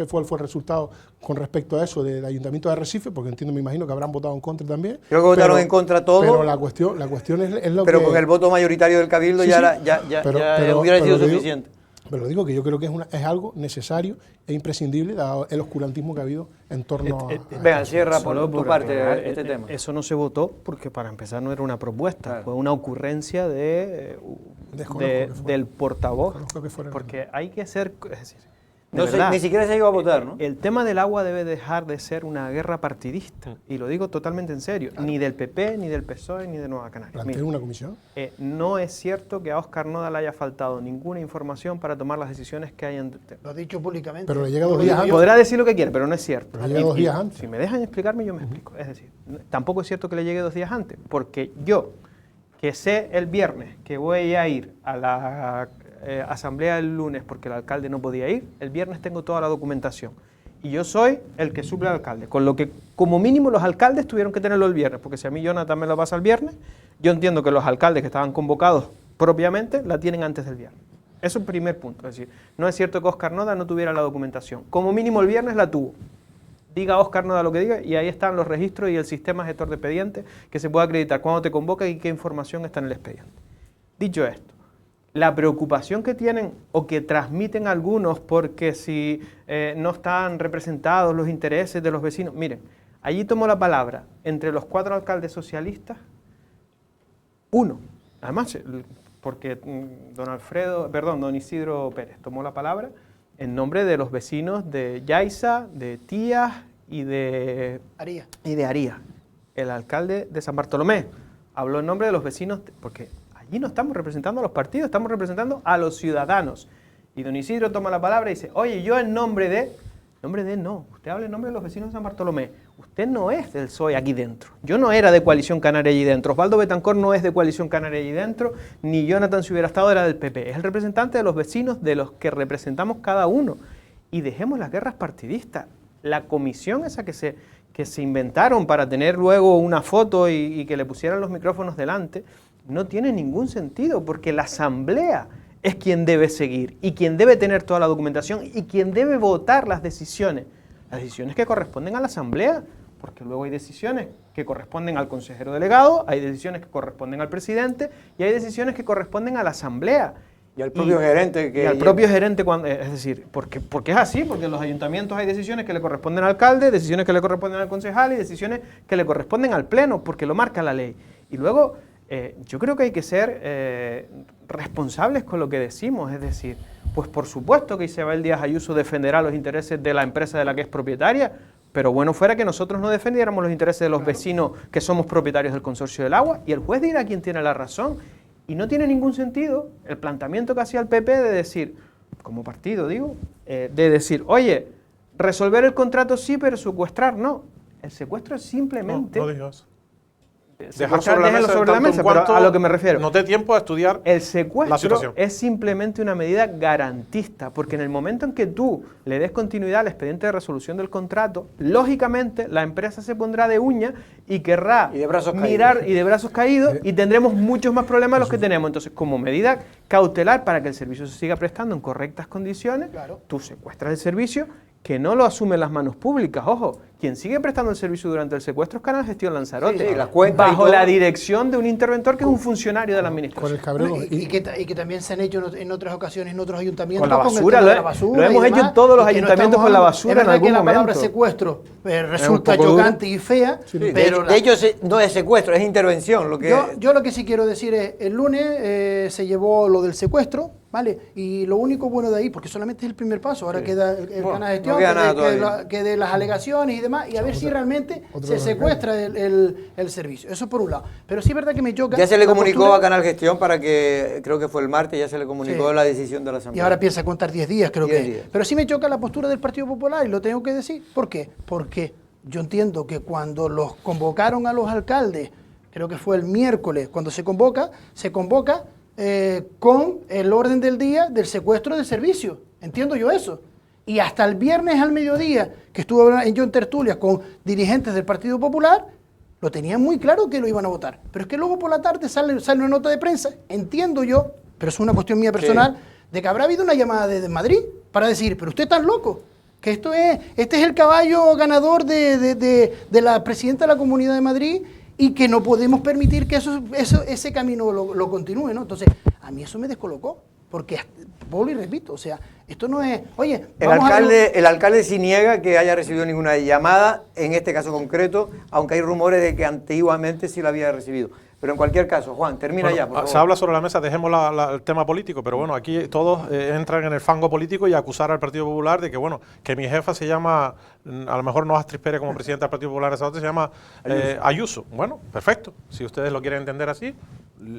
cuál fue el resultado con respecto a eso del Ayuntamiento de Arrecife, porque entiendo, me imagino que habrán votado en contra también. Creo que votaron en contra todos. Pero la cuestión es lo pero que... con el voto mayoritario del Cabildo Sí, ya, sí. ya Pero hubiera sido digo, suficiente. Pero digo que yo creo que es algo necesario e imprescindible, dado el oscurantismo que ha habido en torno a... Venga, cierra Solo por tu por parte aclarar, este tema. Eso no se votó porque para empezar no era una propuesta, Claro. fue una ocurrencia Desconozco que fuera. del portavoz. Desconozco que fuera. Porque hay que ser, es decir, de No sé, verdad, ni siquiera se iba a votar, ¿no? el tema del agua debe dejar de ser una guerra partidista, y lo digo totalmente en serio, ni del PP, ni del PSOE, ni de Nueva Canarias. Planteen Mira, una comisión. no es cierto que a Óscar Noda le haya faltado ninguna información para tomar las decisiones que hayan... Lo ha dicho públicamente. Pero le llega 2 días antes. Podrá decir lo que quiera, pero no es cierto. Pero llega 2 días antes. Si me dejan explicarme, yo me explico. Es decir, tampoco es cierto que le llegue 2 días antes, porque yo, que sé el viernes que voy a ir a la asamblea del lunes porque el alcalde no podía ir, el viernes tengo toda la documentación. Y yo soy el que suple al alcalde, con lo que como mínimo los alcaldes tuvieron que tenerlo el viernes, porque si a mí Jonathan me lo pasa el viernes, yo entiendo que los alcaldes que estaban convocados propiamente la tienen antes del viernes. Eso es un primer punto. Es decir, no es cierto que Óscar Noda no tuviera la documentación. Como mínimo el viernes la tuvo. Diga Óscar Noda lo que diga y ahí están los registros y el sistema gestor de expediente que se puede acreditar cuándo te convoca y qué información está en el expediente. Dicho esto, la preocupación que tienen o que transmiten algunos porque si no están representados los intereses de los vecinos. Miren, allí tomó la palabra entre los 4 alcaldes socialistas, uno, además, porque don Isidro Pérez tomó la palabra en nombre de los vecinos de Yaiza, de Tías y de Aría. El alcalde de San Bartolomé habló en nombre de los vecinos, porque allí no estamos representando a los partidos, estamos representando a los ciudadanos. Y don Isidro toma la palabra y dice, oye, yo en nombre de... no, usted habla en nombre de los vecinos de San Bartolomé. Usted no es del PSOE aquí dentro. Yo no era de Coalición Canaria allí dentro. Osvaldo Betancor no es de Coalición Canaria allí dentro, ni Jonathan, si hubiera estado, era del PP. Es el representante de los vecinos de los que representamos cada uno. Y dejemos las guerras partidistas. La comisión esa que se inventaron para tener luego una foto y que le pusieran los micrófonos delante, no tiene ningún sentido, porque la asamblea es quien debe seguir y quien debe tener toda la documentación y quien debe votar las decisiones que corresponden a la asamblea, porque luego hay decisiones que corresponden al consejero delegado, hay decisiones que corresponden al presidente y hay decisiones que corresponden a la asamblea. Y al propio gerente. Y al propio gerente, es decir, porque es así, porque en los ayuntamientos hay decisiones que le corresponden al alcalde, decisiones que le corresponden al concejal y decisiones que le corresponden al pleno, porque lo marca la ley. Y luego, yo creo que hay que ser responsables con lo que decimos, es decir, pues por supuesto que Isabel Díaz Ayuso defenderá los intereses de la empresa de la que es propietaria, pero bueno fuera que nosotros no defendiéramos los intereses de los vecinos que somos propietarios del consorcio del agua, y el juez dirá quién tiene la razón. Y no tiene ningún sentido el planteamiento que hacía el PP de decir, como partido digo, de decir, oye, resolver el contrato sí, pero secuestrar no. El secuestro es simplemente... No digas. Dejar sobre la mesa, pero a lo que me refiero. No te dé tiempo a estudiar el la secuestro situación. es simplemente una medida garantista, porque en el momento en que tú le des continuidad al expediente de resolución del contrato, lógicamente la empresa se pondrá de uña y querrá Y de brazos mirar caídos. y de brazos caídos y tendremos muchos más problemas de los que tenemos. Entonces, como medida cautelar para que el servicio se siga prestando en correctas condiciones, Claro. tú secuestras el servicio, que no lo asumen las manos públicas. Ojo, quien sigue prestando el servicio durante el secuestro es Canal Gestión Lanzarote, Sí, las cuentas y bajo todo. la dirección de un interventor que es un funcionario de la Con el administración. cabreo. Y que también se han hecho en otras ocasiones en otros ayuntamientos Con la el basura, tema de lo- la basura lo hemos y hecho demás, en todos los y que no ayuntamientos estamos con la hablando- basura es en verdad algún que la palabra momento. secuestro resulta poco duro. chocante y fea, pero de hecho, no es secuestro, es intervención. Lo que yo lo que sí quiero decir es, el lunes se llevó lo del secuestro, ¿vale? Y lo único bueno de ahí, porque solamente es el primer paso, ahora queda el Bueno, canal de gestión, no queda nada que todavía. que de las alegaciones y demás, y a ver si realmente otro se de los secuestra el servicio. Eso por un lado. Pero sí es verdad que me choca. ya se le la comunicó postura- a Canal Gestión para que, creo que fue el martes, ya se le comunicó Sí. la decisión de la Y Asamblea. ahora piensa contar 10 días, creo 10 que. días. Pero sí me choca la postura del Partido Popular y lo tengo que decir. ¿Por qué? Porque yo entiendo que cuando los convocaron a los alcaldes, creo que fue el miércoles, cuando se convoca con el orden del día del secuestro de servicio. Entiendo yo eso. Y hasta el viernes al mediodía, que estuve yo en tertulias con dirigentes del Partido Popular, lo tenían muy claro que lo iban a votar. Pero es que luego por la tarde sale una nota de prensa, entiendo yo, pero es una cuestión mía personal, de que habrá habido una llamada desde Madrid para decir, pero usted está loco, que este es el caballo ganador de la presidenta de la Comunidad de Madrid y que no podemos permitir que ese camino lo continúe, ¿no? Entonces, a mí eso me descolocó, porque, vuelvo y repito, o sea, esto no es, oye, el alcalde sí niega que haya recibido ninguna llamada, en este caso concreto, aunque hay rumores de que antiguamente sí la había recibido. Pero en cualquier caso, Juan, termina ya, por favor. Se habla sobre la mesa, dejemos el tema político, pero bueno, aquí todos entran en el fango político y acusar al Partido Popular de que, bueno, que mi jefa se llama, a lo mejor no Astrid Pérez como presidenta del Partido Popular de Lanzarote, se llama Ayuso. Bueno, perfecto, si ustedes lo quieren entender así,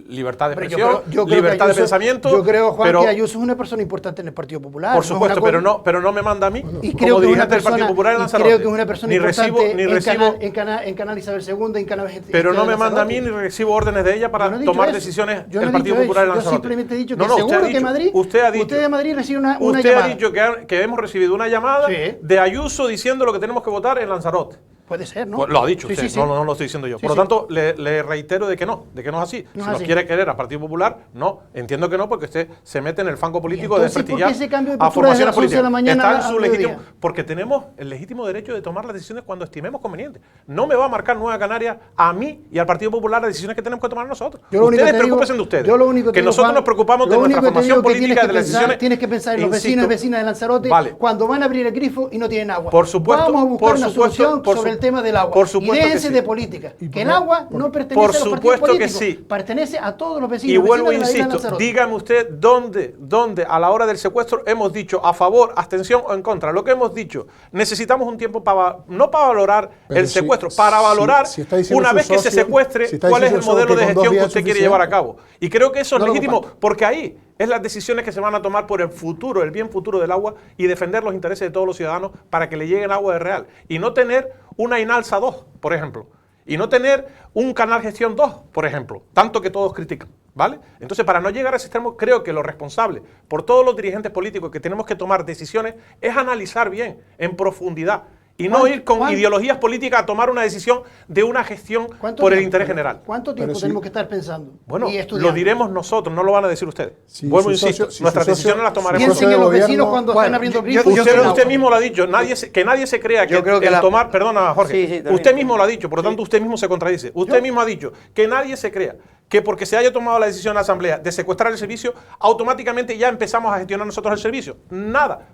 libertad de expresión, libertad de pensamiento. Yo creo, Juan, que Ayuso es una persona importante en el Partido Popular. Por supuesto, pero no me manda a mí y como dirigente del Partido Popular en Lanzarote. Creo que es una persona importante en Canal Isabel II, en Canal pero no me manda a mí ni recibo órdenes de ella para tomar decisiones del Partido Popular en Lanzarote. Yo simplemente he dicho que seguro que usted de Madrid recibe una llamada. Usted ha dicho que hemos recibido una llamada de Ayuso diciendo lo que tenemos que votar en Lanzarote. Puede ser, ¿no? Pues lo ha dicho usted, no lo estoy diciendo yo. Por lo tanto, le reitero de que no es así. Si nos quiere querer al Partido Popular, no. Entiendo que no, porque usted se mete en el fango político de desprestigiar a formaciones políticas. Está en su legítimo, porque tenemos el legítimo derecho de tomar las decisiones cuando estimemos conveniente. No me va a marcar Nueva Canarias a mí y al Partido Popular las decisiones que tenemos que tomar nosotros. Ustedes preocúpense de ustedes. Que nosotros nos preocupamos de nuestra formación política, de las decisiones. Tienes que pensar en los vecinos y vecinas de Lanzarote cuando van a abrir el grifo y no tienen agua. Por supuesto. Vamos a buscar una solución sobre el tema del agua. Y déjense de política. Que el agua no pertenece a los partidos políticos. Pertenece a todos los vecinos. Y vuelvo, insisto, dígame usted dónde a la hora del secuestro hemos dicho a favor, abstención o en contra. Lo que hemos dicho, necesitamos un tiempo no para valorar el secuestro, para valorar una vez que se secuestre cuál es el modelo de gestión que usted quiere llevar a cabo. Y creo que eso es legítimo, porque ahí es las decisiones que se van a tomar por el futuro, el bien futuro del agua y defender los intereses de todos los ciudadanos para que le llegue el agua de real. Y no tener una Inalsa 2, por ejemplo. Y no tener un Canal Gestión 2, por ejemplo. Tanto que todos critican, ¿vale? Entonces, para no llegar a ese extremo, creo que lo responsable por todos los dirigentes políticos que tenemos que tomar decisiones es analizar bien, en profundidad. Y no ir con ideologías políticas a tomar una decisión de una gestión por el interés general. ¿Cuánto tiempo tenemos que estar pensando? Bueno, lo diremos nosotros, no lo van a decir ustedes. Vuelvo, insisto, nuestras decisiones las tomaremos. Piensen en los vecinos cuando están abriendo grifos. Usted mismo lo ha dicho, que nadie se crea que el tomar... Perdona, Jorge. Usted mismo lo ha dicho, por lo tanto usted mismo se contradice. Usted mismo ha dicho que nadie se crea que porque se haya tomado la decisión en la Asamblea de secuestrar el servicio, automáticamente ya empezamos a gestionar nosotros el servicio. Nada.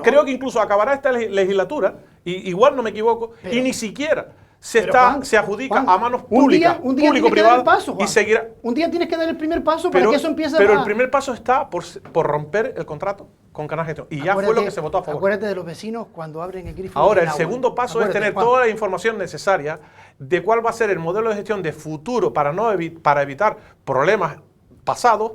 Creo que incluso acabará esta legislatura, y igual no me equivoco, y ni siquiera se adjudica a manos públicas, público-privadas, y seguirá. Un día tienes que dar el primer paso para que eso empiece Pero el primer paso está por romper el contrato con Canal Gestión. Y ya fue lo que se votó a favor. Acuérdate de los vecinos cuando abren el grifo. Ahora, el segundo paso es tener toda la información necesaria de cuál va a ser el modelo de gestión de futuro para evitar problemas pasados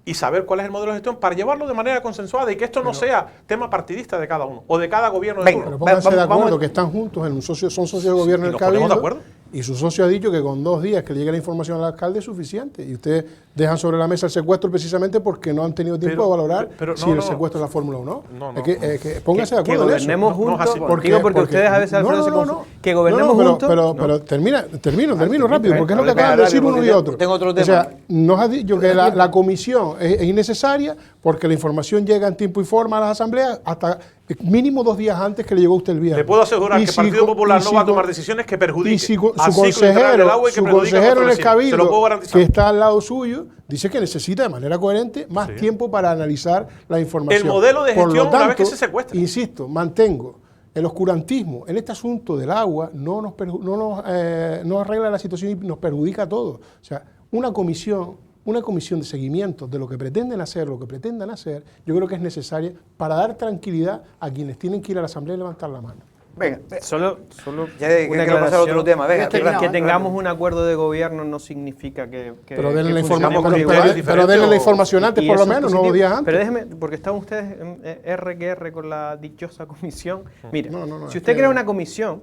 y saber cuál es el modelo de gestión para llevarlo de manera consensuada y que esto no sea tema partidista de cada uno o de cada gobierno de turno. Pero pónganse de acuerdo que están juntos, son socios de gobierno del Cabildo. ¿De acuerdo? Y su socio ha dicho que con 2 días que le llegue la información al alcalde es suficiente. Y ustedes dejan sobre la mesa el secuestro precisamente porque no han tenido tiempo de valorar si el secuestro es la fórmula o no. Que pónganse de acuerdo en eso. Que gobernemos juntos. Porque ustedes a veces al frente que gobernemos juntos. Pero termino rápido, porque es lo que acaban de decir uno y otro. Tengo otro tema. O sea, nos ha dicho que la comisión es innecesaria porque la información llega en tiempo y forma a las asambleas hasta mínimo 2 días antes que le llegó a usted el viernes. Le puedo asegurar que el Partido Popular no va a tomar decisiones que perjudiquen su consejero en el Cabildo, que está al lado suyo, dice que necesita de manera coherente más tiempo para analizar la información. El modelo de gestión una vez que se secuestra. Insisto, mantengo, el oscurantismo en este asunto del agua no arregla la situación y nos perjudica a todos. O sea, una comisión de seguimiento de lo que pretenden hacer, lo que pretendan hacer, yo creo que es necesaria para dar tranquilidad a quienes tienen que ir a la Asamblea y levantar la mano. Venga, solo ya una pasar a otro tema. Venga, que tengamos un acuerdo de gobierno no significa que pero denle la información antes, por lo menos, no 2 días antes. Pero déjeme, porque están ustedes en R con la dichosa comisión. Mire, si usted crea una comisión,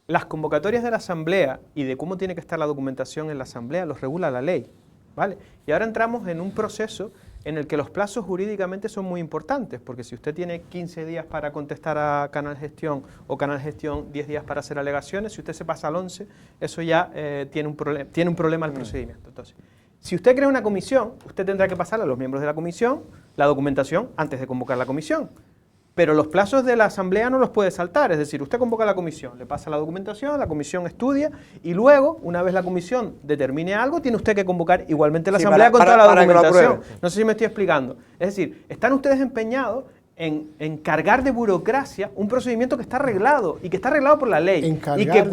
las convocatorias de la Asamblea y de cómo tiene que estar la documentación en la Asamblea los regula la ley, ¿vale? Y ahora entramos en un proceso en el que los plazos jurídicamente son muy importantes, porque si usted tiene 15 días para contestar a Canal Gestión o Canal Gestión 10 días para hacer alegaciones, si usted se pasa al 11, eso ya tiene un problema el procedimiento. Entonces, si usted crea una comisión, usted tendrá que pasarle a los miembros de la comisión la documentación antes de convocar la comisión. Pero los plazos de la Asamblea no los puede saltar, es decir, usted convoca a la comisión, le pasa la documentación, la comisión estudia y luego, una vez la comisión determine algo, tiene usted que convocar igualmente a la Asamblea con toda la documentación. No sé si me estoy explicando. Es decir, están ustedes empeñados en cargar de burocracia un procedimiento que está arreglado y que está arreglado por la ley. Y que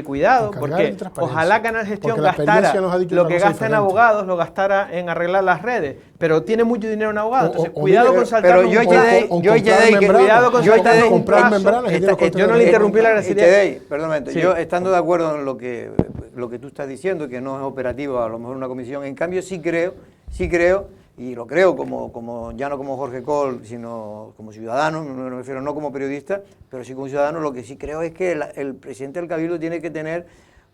cuidado, porque ojalá Canal Gestión gastara lo que gasta en abogados, lo gastara en arreglar las redes, pero tiene mucho dinero en abogados, entonces cuidado con saltar un yo no le interrumpí la gracia. Perdón, yo estando de acuerdo en lo que tú estás diciendo, que no es operativo a lo mejor una comisión, en cambio sí creo, y lo creo ya no como Jorge Coll, sino como ciudadano, me refiero no como periodista, pero sí como ciudadano, lo que sí creo es que el presidente del Cabildo tiene que tener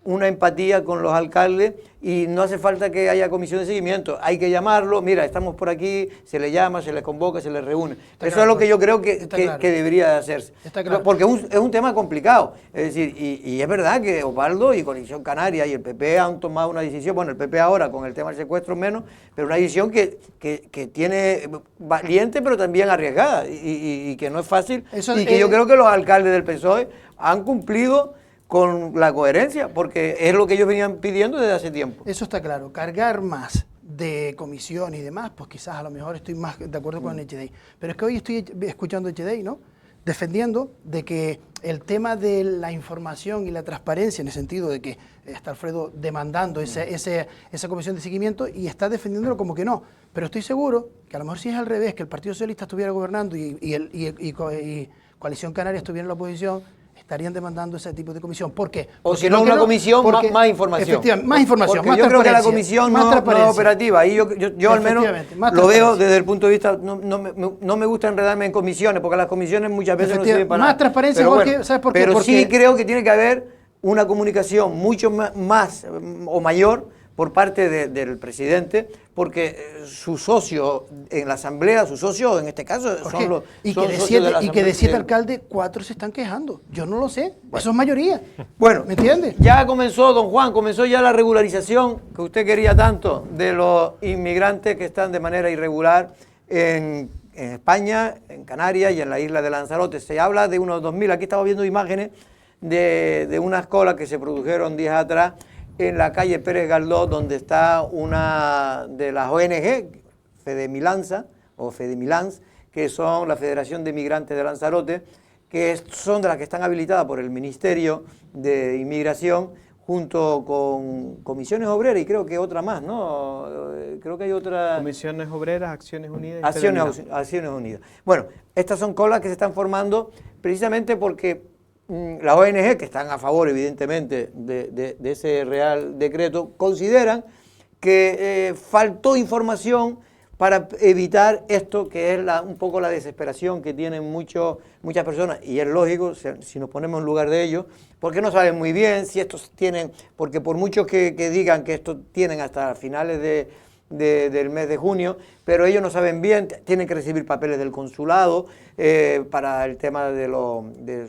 una empatía con los alcaldes y no hace falta que haya comisión de seguimiento, hay que llamarlo, mira, estamos por aquí, se le llama, se le convoca, se le reúne. Eso es lo que yo creo que debería hacerse, porque es un tema complicado, es decir, y es verdad que Osvaldo y Coalición Canaria y el PP han tomado una decisión, bueno, el PP ahora con el tema del secuestro menos, pero una decisión que tiene valiente pero también arriesgada y que no es fácil, y que yo creo que los alcaldes del PSOE han cumplido con la coherencia, porque es lo que ellos venían pidiendo desde hace tiempo. Eso está claro. Cargar más de comisión y demás, pues quizás a lo mejor estoy más de acuerdo con Echedey. Pero es que hoy estoy escuchando a Echedey, ¿no?, defendiendo de que el tema de la información y la transparencia, en el sentido de que está Alfredo demandando esa comisión de seguimiento y está defendiéndolo como que no. Pero estoy seguro que a lo mejor si es al revés, que el Partido Socialista estuviera gobernando y Coalición Canaria estuviera en la oposición, estarían demandando ese tipo de comisión. ¿Por qué? O si no, una comisión, más información. Efectivamente, más información, más yo transparencia. Creo que la comisión no es operativa. Y yo al menos lo veo desde el punto de vista, no me gusta enredarme en comisiones, porque las comisiones muchas veces no sirven para nada. Más transparencia, pero Jorge, ¿sabes por qué? Pero sí creo que tiene que haber una comunicación mucho más o mayor por parte del presidente, porque su socio en la Asamblea, su socio en este caso son los socios de la Asamblea. Y que de 7 alcaldes, 4 se están quejando. Yo no lo sé, eso es mayoría. Bueno, ¿me entiendes? Ya comenzó, don Juan, ya la regularización que usted quería tanto de los inmigrantes que están de manera irregular en España, en Canarias y en la isla de Lanzarote. Se habla de unos 2.000, aquí estamos viendo imágenes de unas colas que se produjeron días atrás en la calle Pérez Galdós, donde está una de las ONG, Fedemilanza, o Fedemilans, que son la Federación de Migrantes de Lanzarote, que son de las que están habilitadas por el Ministerio de Inmigración, junto con Comisiones Obreras y creo que otra más, ¿no? Creo que hay otra... Comisiones Obreras, Acciones Unidas. Acciones Unidas. Bueno, estas son colas que se están formando precisamente porque las ONG, que están a favor evidentemente de ese Real Decreto, consideran que faltó información para evitar esto, que es un poco la desesperación que tienen muchas personas, y es lógico, si nos ponemos en lugar de ellos, porque no saben muy bien si estos tienen, porque por muchos que digan que estos tienen hasta finales del mes de junio, pero ellos no saben bien, tienen que recibir papeles del consulado para el tema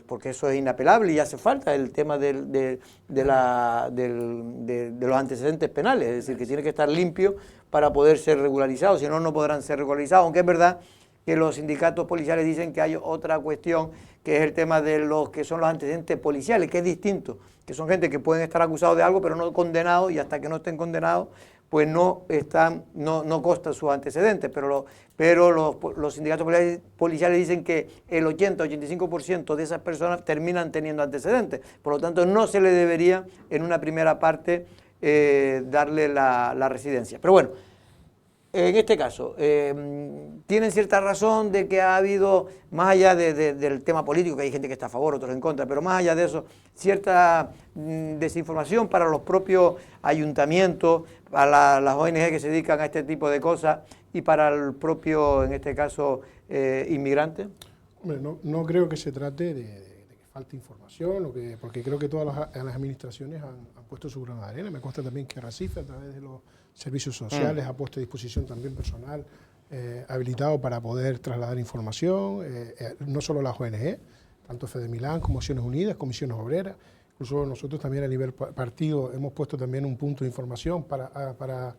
porque eso es inapelable y hace falta el tema de los antecedentes penales, es decir, que tiene que estar limpio para poder ser regularizados, si no, no podrán ser regularizados, aunque es verdad que los sindicatos policiales dicen que hay otra cuestión, que es el tema de los que son los antecedentes policiales, que es distinto, que son gente que pueden estar acusados de algo, pero no condenados, y hasta que no estén condenados, pues no constan sus antecedentes, pero los sindicatos policiales dicen que el 80-85% de esas personas terminan teniendo antecedentes, por lo tanto no se le debería en una primera parte darle la residencia. Pero bueno, en este caso, tienen cierta razón de que ha habido, más allá del tema político, que hay gente que está a favor, otros en contra, pero más allá de eso, cierta desinformación para los propios ayuntamientos, para las ONG que se dedican a este tipo de cosas y para el propio, en este caso, inmigrante. Hombre, no creo que se trate de que falta información, porque creo que todas las administraciones han puesto su grano de arena. Me consta también que Arrecife, a través de los servicios sociales, ha puesto a disposición también personal habilitado para poder trasladar información, no solo las ONG, tanto Fede Milán como Naciones Unidas, Comisiones Obreras. Incluso nosotros también a nivel partido hemos puesto también un punto de información para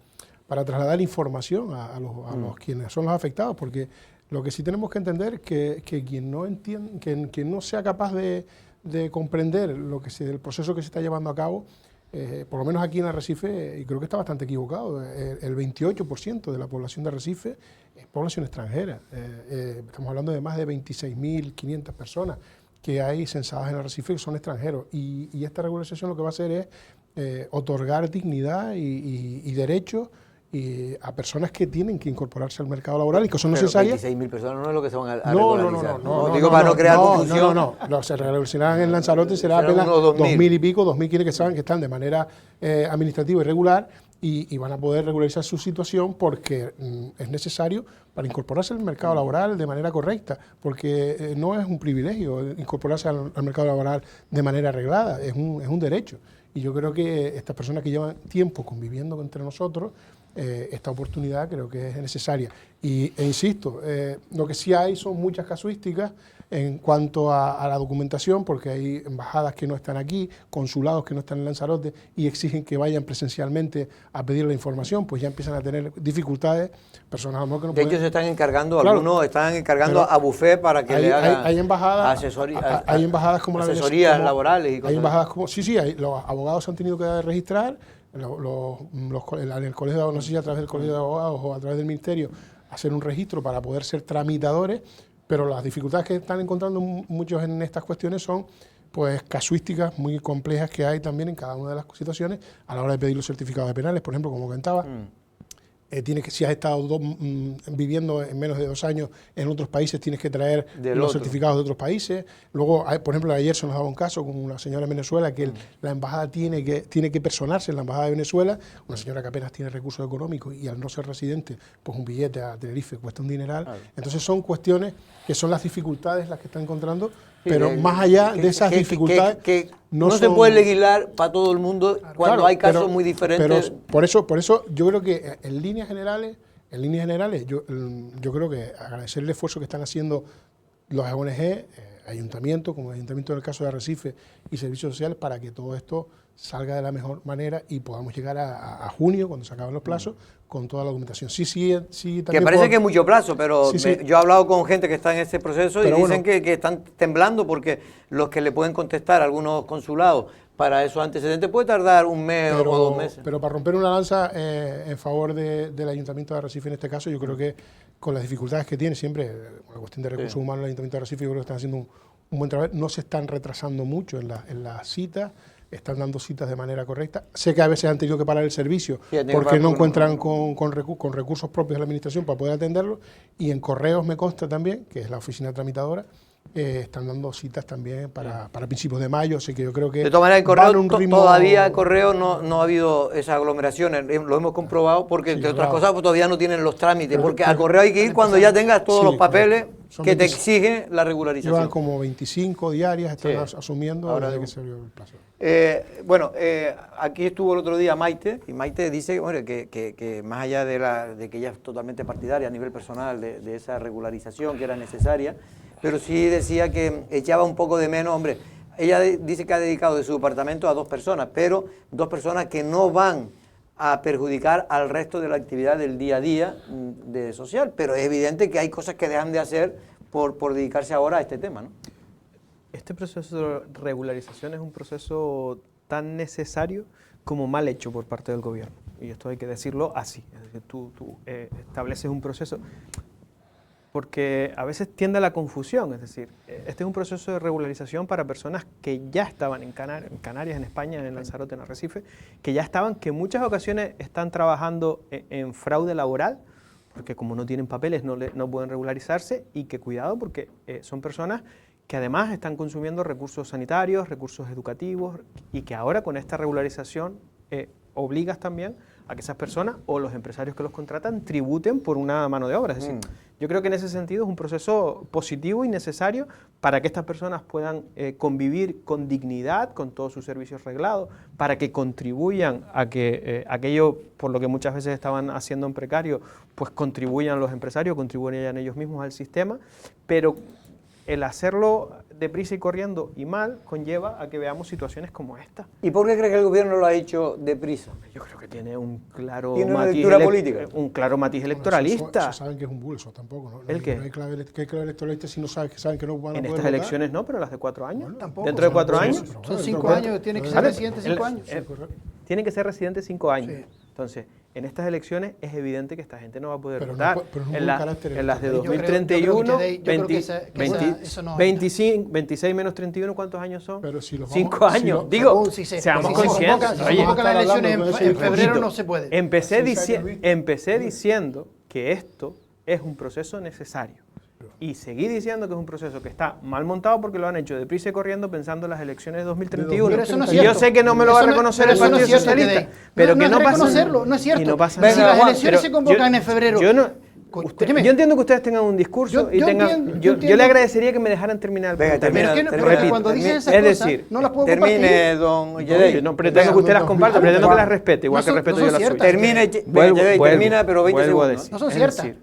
trasladar información a los quienes son los afectados, porque lo que sí tenemos que entender es que quien no entiende, quien no sea capaz de comprender el proceso que se está llevando a cabo, por lo menos aquí en Arrecife, y creo que está bastante equivocado, el 28% de la población de Arrecife es población extranjera. Estamos hablando de más de 26.500 personas que hay censadas en Arrecife que son extranjeros, y esta regularización lo que va a hacer es otorgar dignidad y derechos a personas que tienen que incorporarse al mercado laboral y que son necesarias. 26.000 personas no es lo que se van a No, regularizar. no, Digo, para no crear confusión. No, se regularizarán en Lanzarote, será apenas 2.000 y pico, 2.000 quienes que saben que están de manera administrativa y regular y van a poder regularizar su situación porque es necesario para incorporarse al mercado laboral de manera correcta, porque no es un privilegio incorporarse al mercado laboral de manera arreglada, es un derecho. Y yo creo que estas personas que llevan tiempo conviviendo entre nosotros, esta oportunidad creo que es necesaria. E insisto, lo que sí hay son muchas casuísticas en cuanto a la documentación, porque hay embajadas que no están aquí, consulados que no están en Lanzarote y exigen que vayan presencialmente a pedir la información, pues ya empiezan a tener dificultades. Personas a lo mejor que no pueden. De hecho, se están encargando, Claro, algunos están encargando a Buffet para que le hagan hay embajadas, hay embajadas como asesorías laborales y cosas. Hay embajadas como, los abogados han tenido que registrar, en el colegio, no sé si a través del colegio de abogados o a través del ministerio, hacer un registro para poder ser tramitadores, pero las dificultades que están encontrando muchos en estas cuestiones son pues casuísticas muy complejas que hay también en cada una de las situaciones a la hora de pedir los certificados de penales, por ejemplo, como comentaba. Si has estado viviendo en menos de 2 años en otros países, tienes que traer los certificados de otros países. Luego, por ejemplo, ayer se nos daba un caso con una señora en Venezuela que la embajada tiene que personarse en la embajada de Venezuela, una señora que apenas tiene recursos económicos y al no ser residente, pues un billete a Tenerife cuesta un dineral. Entonces son cuestiones que son las dificultades las que está encontrando, pero más allá de esas dificultades... que no se puede legislar para todo el mundo cuando hay casos muy diferentes. Pero por eso yo creo que en líneas generales yo creo que agradecer el esfuerzo que están haciendo los ONG, ayuntamientos, como el ayuntamiento en el caso de Arrecife y servicios sociales, para que todo esto salga de la mejor manera y podamos llegar a junio, cuando se acaben los plazos, con toda la documentación. Sí, que parece que es mucho plazo, pero yo he hablado con gente que está en este proceso y dicen que están temblando porque los que le pueden contestar a algunos consulados para esos antecedentes puede tardar un mes o 2 meses. Pero para romper una lanza en favor del Ayuntamiento de Arrecife en este caso, yo creo que con las dificultades que tiene siempre, la cuestión de recursos humanos del Ayuntamiento de Arrecife, yo creo que están haciendo un buen trabajo, no se están retrasando mucho en las citas, están dando citas de manera correcta. Sé que a veces han tenido que parar el servicio porque no encuentran con recursos propios de la administración para poder atenderlo, y en correos me consta también, que es la oficina tramitadora, están dando citas también para principios de mayo, así que yo creo que... De todas maneras, el correo, todavía el correo no ha habido esas aglomeraciones, lo hemos comprobado, porque entre otras cosas pues, todavía no tienen los trámites, porque al correo hay que ir cuando ya tengas todos los papeles que te exigen la regularización. Llevan como 25 diarias, están asumiendo ahora desde que se abrió el plazo. Aquí estuvo el otro día Maite, y Maite dice que más allá de que ella es totalmente partidaria a nivel personal de esa regularización que era necesaria, pero sí decía que echaba un poco de menos, hombre, ella dice que ha dedicado de su departamento a 2 personas, pero 2 personas que no van a perjudicar al resto de la actividad del día a día de social, pero es evidente que hay cosas que dejan de hacer por dedicarse ahora a este tema, ¿no? Este proceso de regularización es un proceso tan necesario como mal hecho por parte del gobierno, y esto hay que decirlo así, es decir, tú estableces un proceso... porque a veces tiende a la confusión, es decir, este es un proceso de regularización para personas que ya estaban en Canarias, en España, en Lanzarote, en Arrecife, que ya estaban, que en muchas ocasiones están trabajando en fraude laboral, porque como no tienen papeles no pueden regularizarse, y que cuidado porque son personas que además están consumiendo recursos sanitarios, recursos educativos, y que ahora con esta regularización obligas también a que esas personas o los empresarios que los contratan tributen por una mano de obra. Es decir, yo creo que en ese sentido es un proceso positivo y necesario para que estas personas puedan convivir con dignidad, con todos sus servicios reglados, para que contribuyan a que aquello por lo que muchas veces estaban haciendo en precario, pues contribuyan los empresarios, contribuyan ellos mismos al sistema, pero el hacerlo deprisa y corriendo y mal conlleva a que veamos situaciones como esta. ¿Y por qué crees que el gobierno lo ha hecho deprisa? Yo creo que tiene un claro ¿Tiene una matiz lectura política? un claro matiz electoralista. Eso saben que es un bulso tampoco, ¿no? ¿El qué? No hay clave electoralista si no saben que no van a En poder estas votar. elecciones no, pero las de 4 años. Bueno, Tampoco. Dentro de 4 Sí, años. sí, pero Son bueno, 5 pero- años, tiene que ser ¿Vale? residente 5 años. Tienen que ser residentes 5 años. Sí. Entonces, en estas elecciones es evidente que esta gente no va a poder Pero no votar. puede- pero no en, con la- carácter en las de electoral. Yo creo 2031, que eso no entra. 25, 26 menos 31, ¿cuántos años son? Pero si los vamos- 5 si años. lo- Digo, Según si se- seamos si se conscientes. convocan- si se Oye, convocan las elecciones hablando de en eso, febrero poquito. no se puede. Empecé diciendo que esto es un proceso necesario. Y seguí diciendo que es un proceso que está mal montado porque lo han hecho deprisa y corriendo pensando en las elecciones de 2031. Pero eso no es Y yo cierto. sé que no me lo va a Eso no- reconocer pero el eso no Partido es cierto, Socialista. Tedei. Pero que es no pasa reconocerlo, no es cierto. y no pasa Si nada. las Juan, elecciones pero se convocan yo- en febrero. Yo no, Escúcheme. yo entiendo que ustedes tengan un discurso Yo entiendo, yo entiendo. le agradecería que me dejaran terminar. Venga, pero termina, Pero es que termina. pero cuando dicen esas Es cosas, decir, no las puedo Termine, compartir. don Yedey. No pretendo que usted las comparta, pretendo que las respete, igual No que son- respeto no yo son las suyas. ciertas. Termine, Vuelvo, Yedey, vuelvo, termina, pero 20 vuelvo a segundos. decir, No son es ciertas. decir,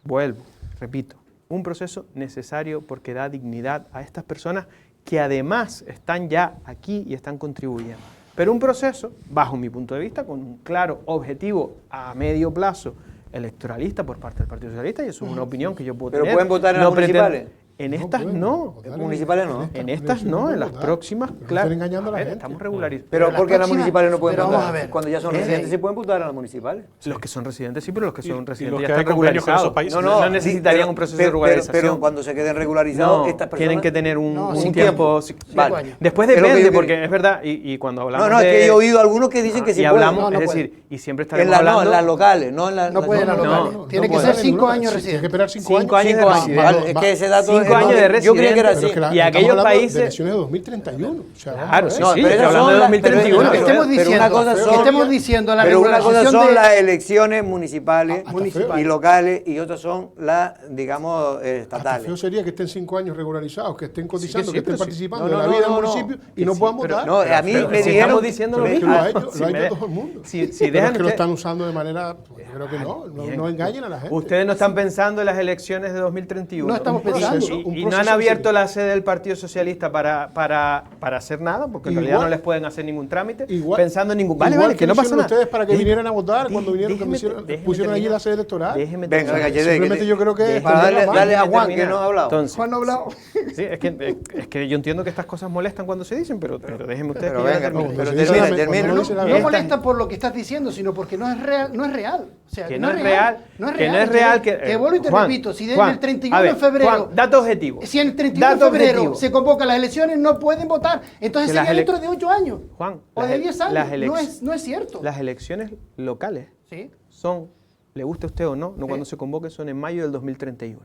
vuelvo, repito, un proceso necesario porque da dignidad a estas personas que además están ya aquí y están contribuyendo. Pero un proceso, bajo mi punto de vista, con un claro objetivo a medio plazo electoralista por parte del Partido Socialista, y eso es una opinión que yo puedo Pero tener. pueden votar en las municipales. En No estas pueden no. votar municipales no. En estas no, en las próximas, Pero no claro. estén engañando a la gente. Estamos regularizando. Pero Pero ¿por qué en las próximas- municipales no pueden pero votar? vamos a ver. Cuando ya son residentes, ¿sí pueden votar en las municipales? Los que son residentes sí, pero los que son y residentes los ya que están hay convenios con esos regularizados. países. No necesitarían un proceso de regularización. Pero cuando se queden regularizados, No, estas personas... tienen que tener un, No, un sin tiempo. tiempo. Vale. años. Después Es lo que depende, yo porque quería. es verdad, y cuando hablamos No, es de... que yo he oído algunos que dicen que sí y pueden. hablamos, No, no es pueden. decir, y siempre En estaremos las, no, hablando... en las locales, no en las... No pueden en las no, locales. no Tiene que pueden ser en 5 ninguna. años Sí, residente. tiene que esperar 5 años. 5 años de 5 residente. años. Vale, es que ese dato... 5 años de Yo creía que residente. era Pero es así. que Y estamos aquellos hablando países- de elecciones de 2031. O sea, vamos a Claro, ver. sí, No, sí, pero estoy esas hablando son de las- 2031. pero- Estemos pero una diciendo, cosa son- estemos diciendo la Pero una cosa regularización son de... las elecciones municipales municipales. y locales y otras son las, digamos, Hasta estatales. feo sería que estén 5 años regularizados, que estén cotizando, sí, que estén pero sí. participando No, de la no, vida no, del no. municipio y no puedan votar. No, a mí Pero me si dijeron... estamos diciendo lo Pero es que mismo. lo ha hecho, Si lo ha me hecho de- todo el mundo. Si Pero es dejan que lo usted- están usando de manera, pues, yo creo que no Bien. engañen a la gente. Ustedes no están pensando en las elecciones de 2031. No estamos pensando. Y no han abierto la sede del Partido Socialista para hacer nada, porque en realidad no Igual- les pueden hacer ningún trámite, Igual- pensando en ningún... Vale, igual vale, que no lo pasa hicieron nada. ustedes para que Déjeme- vinieran a votar cuando vinieron, cuando déjeme pusieron allí terminar. la sede electoral. Déjeme Venga, terminar. venga, Yedey, Simplemente yo creo que Déjeme Para darle, terminar. darle a Déjeme Juan, que terminar. no ha hablado. Entonces, Juan no ha hablado. sí, es que yo entiendo que estas cosas molestan cuando se dicen, pero déjenme ustedes Pero que yo venga, termine. pero se dice termina, la- termina. cuando ¿no? dice la No verdad. molesta por lo que estás diciendo, sino porque no es real. No es real. O sea, Que no es real, ¿entiendes? que no es real, que vuelvo y te Juan, repito, si Juan, el 31 a ver, de febrero, Juan, dato objetivo. si el 31 de Dato febrero objetivo. se convocan las elecciones, no pueden votar. Entonces Que las sería ele- dentro de 8 años. Juan, o las de ele- 10 años. las No elec- es cierto. Las elecciones locales ¿Sí? son, le guste a usted o no, cuando se convoquen, son en mayo del 2031.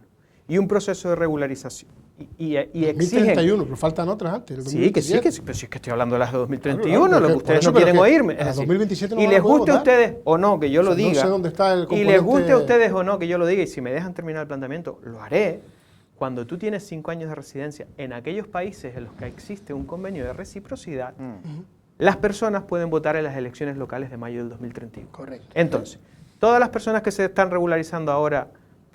Y un proceso de regularización. Y exigen... 2031, pero faltan otras antes. el Sí, que sí, 2027. pero si es que estoy hablando de las de 2031, Claro, lo que por ustedes eso, no pero quieren que oírme. a Es decir, 2027 no y van a les poder guste a votar. ustedes o no que yo lo O sea, no diga, sé dónde está el y les componente- guste a ustedes o no que yo lo diga, y si me dejan terminar el planteamiento, lo haré. Cuando tú tienes 5 años de residencia en aquellos países en los que existe un convenio de reciprocidad, las personas pueden votar en las elecciones locales de mayo del 2031. Correcto. Entonces, todas las personas que se están regularizando ahora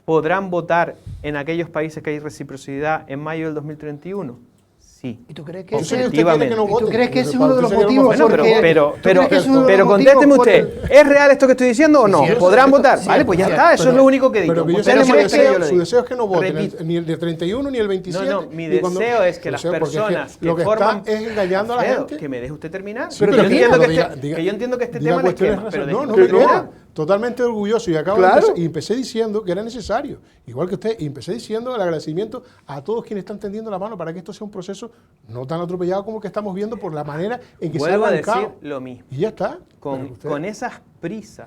podrán votar en aquellos países que hay reciprocidad en mayo del 2031. Sí. ¿Y tú crees que Yo sé que ese- usted quiere que no ¿Y tú voten, crees que ese es pero uno de para los usted sería lo motivos? más Bueno, fácil. porque- ¿tú crees que es uno de pero los contésteme motivos por usted, ¿es real esto que estoy diciendo o no? Sí, ¿Podrán votar? sí, Vale, pues ya sí, está, eso es lo único que digo. Pero que yo Usted sé le que su molesta que yo deseo, lo su diga. deseo es que no voten Repito. ni el de 31 ni el 27. No, mi ni cuando- deseo es que las Deseo, porque es personas que lo que forman... está es engañando a la Alfredo, gente. que me deje usted terminar. Sí, Pero pero yo diga, entiendo que diga, este- diga, que yo entiendo que este diga tema le cuestiones quema, pero razonables. déjeme No, terminar. totalmente orgulloso y acabo Claro. y empecé diciendo que era necesario, igual que usted, y empecé diciendo el agradecimiento a todos quienes están tendiendo la mano para que esto sea un proceso no tan atropellado como que estamos viendo por la manera en que Vuelvo se a ha decir arrancado. lo mismo. Y ya está. Con Pero usted- esas prisas,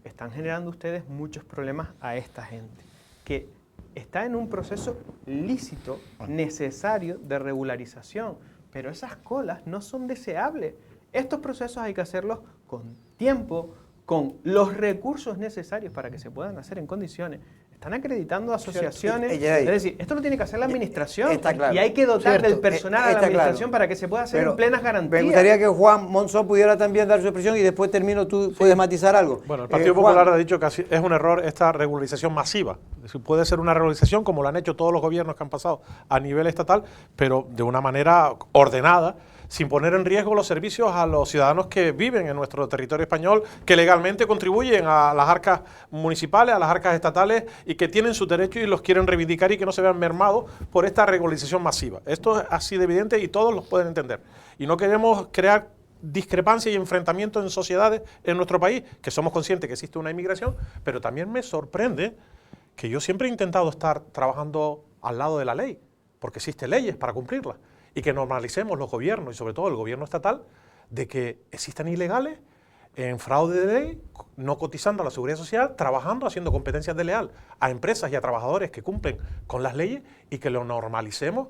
están generando ustedes muchos problemas a esta gente, que está en un proceso lícito, necesario de regularización, pero esas colas no son deseables. estos procesos hay que hacerlos con tiempo, con los recursos necesarios para que se puedan hacer en condiciones. Están acreditando asociaciones, es decir, esto lo tiene que hacer la administración y hay que dotar del personal a la administración para que se pueda hacer en plenas garantías. Me gustaría que Juan Monzó pudiera también dar su expresión y después termino, tú puedes matizar algo. Bueno, el Partido Popular ha dicho que es un error esta regularización masiva. Es decir, puede ser una regularización como lo han hecho todos los gobiernos que han pasado a nivel estatal, pero de una manera ordenada, sin poner en riesgo los servicios a los ciudadanos que viven en nuestro territorio español, que legalmente contribuyen a las arcas municipales, a las arcas estatales y que tienen sus derechos y los quieren reivindicar y que no se vean mermados por esta regularización masiva. Esto es así de evidente y todos los pueden entender. Y no queremos crear discrepancia y enfrentamientos en sociedades en nuestro país, que somos conscientes que existe una inmigración, pero también me sorprende que yo siempre he intentado estar trabajando al lado de la ley, porque existen leyes para cumplirlas, y que normalicemos los gobiernos, y sobre todo el gobierno estatal, de que existan ilegales en fraude de ley, no cotizando a la Seguridad Social, trabajando, haciendo competencias desleal a empresas y a trabajadores que cumplen con las leyes y que lo normalicemos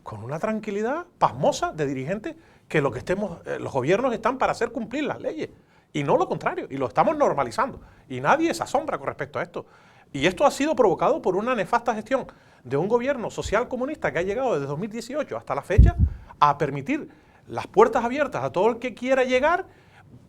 con una tranquilidad pasmosa de dirigentes que lo que los gobiernos están para hacer cumplir las leyes y no lo contrario, y lo estamos normalizando y nadie se asombra con respecto a esto. Y esto ha sido provocado por una nefasta gestión de un gobierno social comunista que ha llegado desde 2018 hasta la fecha a permitir las puertas abiertas a todo el que quiera llegar,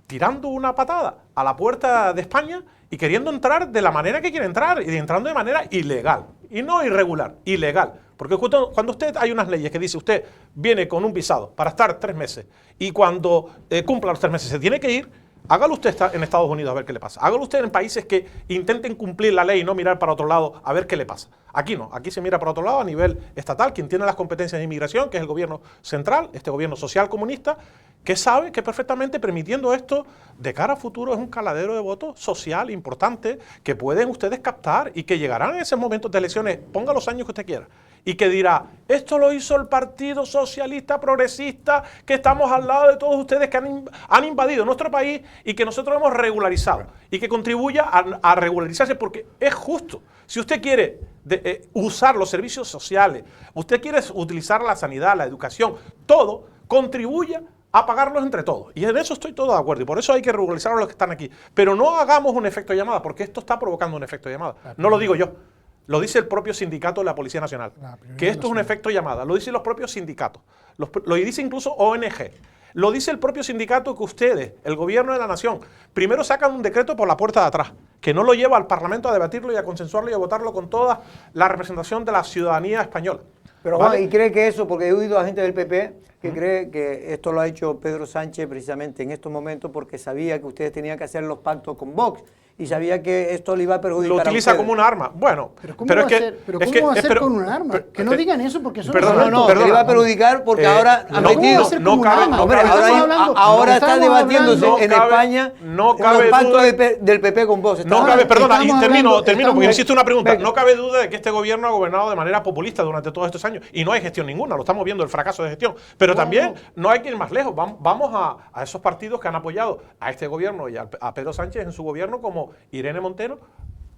tirando una patada a la puerta de España y queriendo entrar de la manera que quiere entrar y entrando de manera ilegal, y no irregular, ilegal. Porque cuando usted hay unas leyes que dice usted viene con un visado para estar 3 meses y cuando cumpla los 3 meses se tiene que ir, hágalo usted en Estados Unidos a ver qué le pasa. Hágalo usted en países que intenten cumplir la ley y no mirar para otro lado a ver qué le pasa. Aquí no, aquí se mira para otro lado a nivel estatal. Quien tiene las competencias de inmigración, que es el gobierno central, este gobierno social comunista, que sabe que perfectamente permitiendo esto de cara a futuro es un caladero de votos social importante que pueden ustedes captar y que llegarán en esos momentos de elecciones, ponga los años que usted quiera, y que dirá, esto lo hizo el Partido Socialista Progresista, que estamos al lado de todos ustedes que han invadido nuestro país y que nosotros hemos regularizado y que contribuya a regularizarse porque es justo. Si usted quiere usar los servicios sociales, usted quiere utilizar la sanidad, la educación, todo, contribuya a pagarlos entre todos. Y en eso estoy todo de acuerdo y por eso hay que regularizar a los que están aquí. Pero no hagamos un efecto llamada, porque esto está provocando un efecto llamada. No lo digo yo. Lo dice el propio sindicato de la Policía Nacional, que esto es un efecto llamada. Lo dicen los propios sindicatos, lo dice incluso ONG. Lo dice el propio sindicato que ustedes, el gobierno de la nación, primero sacan un decreto por la puerta de atrás, que no lo lleva al Parlamento a debatirlo y a consensuarlo y a votarlo con toda la representación de la ciudadanía española. Pero Juan, ¿y cree que eso, porque he oído a gente del PP que cree que esto lo ha hecho Pedro Sánchez precisamente en estos momentos porque sabía que ustedes tenían que hacer los pactos con Vox y sabía que esto le iba a perjudicar lo utiliza como un arma. Bueno, pero ¿cómo va a ser con un arma? Que no digan eso porque eso no, que le iba a perjudicar porque ahora han metido. Ahora está debatiéndose en España los pactos del PP con Vox. No cabe, perdona, y termino porque insiste una pregunta. No cabe duda de que este gobierno ha gobernado de manera populista durante todos estos años y no hay gestión ninguna, lo estamos viendo, el fracaso de gestión. Pero también no hay que ir más lejos. Vamos a esos partidos que han apoyado a este gobierno y a Pedro Sánchez en su gobierno, como Irene Montero,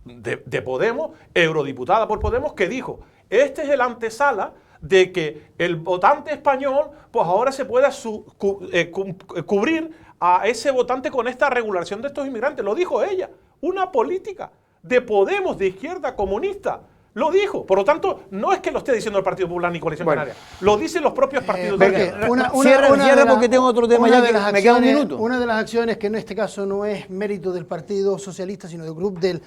de Podemos, eurodiputada por Podemos, que dijo, este es el antesala de que el votante español, pues ahora se pueda cubrir a ese votante con esta regulación de estos inmigrantes. Lo dijo ella, una política de Podemos, de izquierda comunista. Lo dijo. Por lo tanto, no es que lo esté diciendo el Partido Popular ni Coalición Canaria. Lo dicen los propios partidos. Cierra porque tengo otro tema ya que me queda un minuto. Una de las acciones que en este caso no es mérito del Partido Socialista, sino del grupo del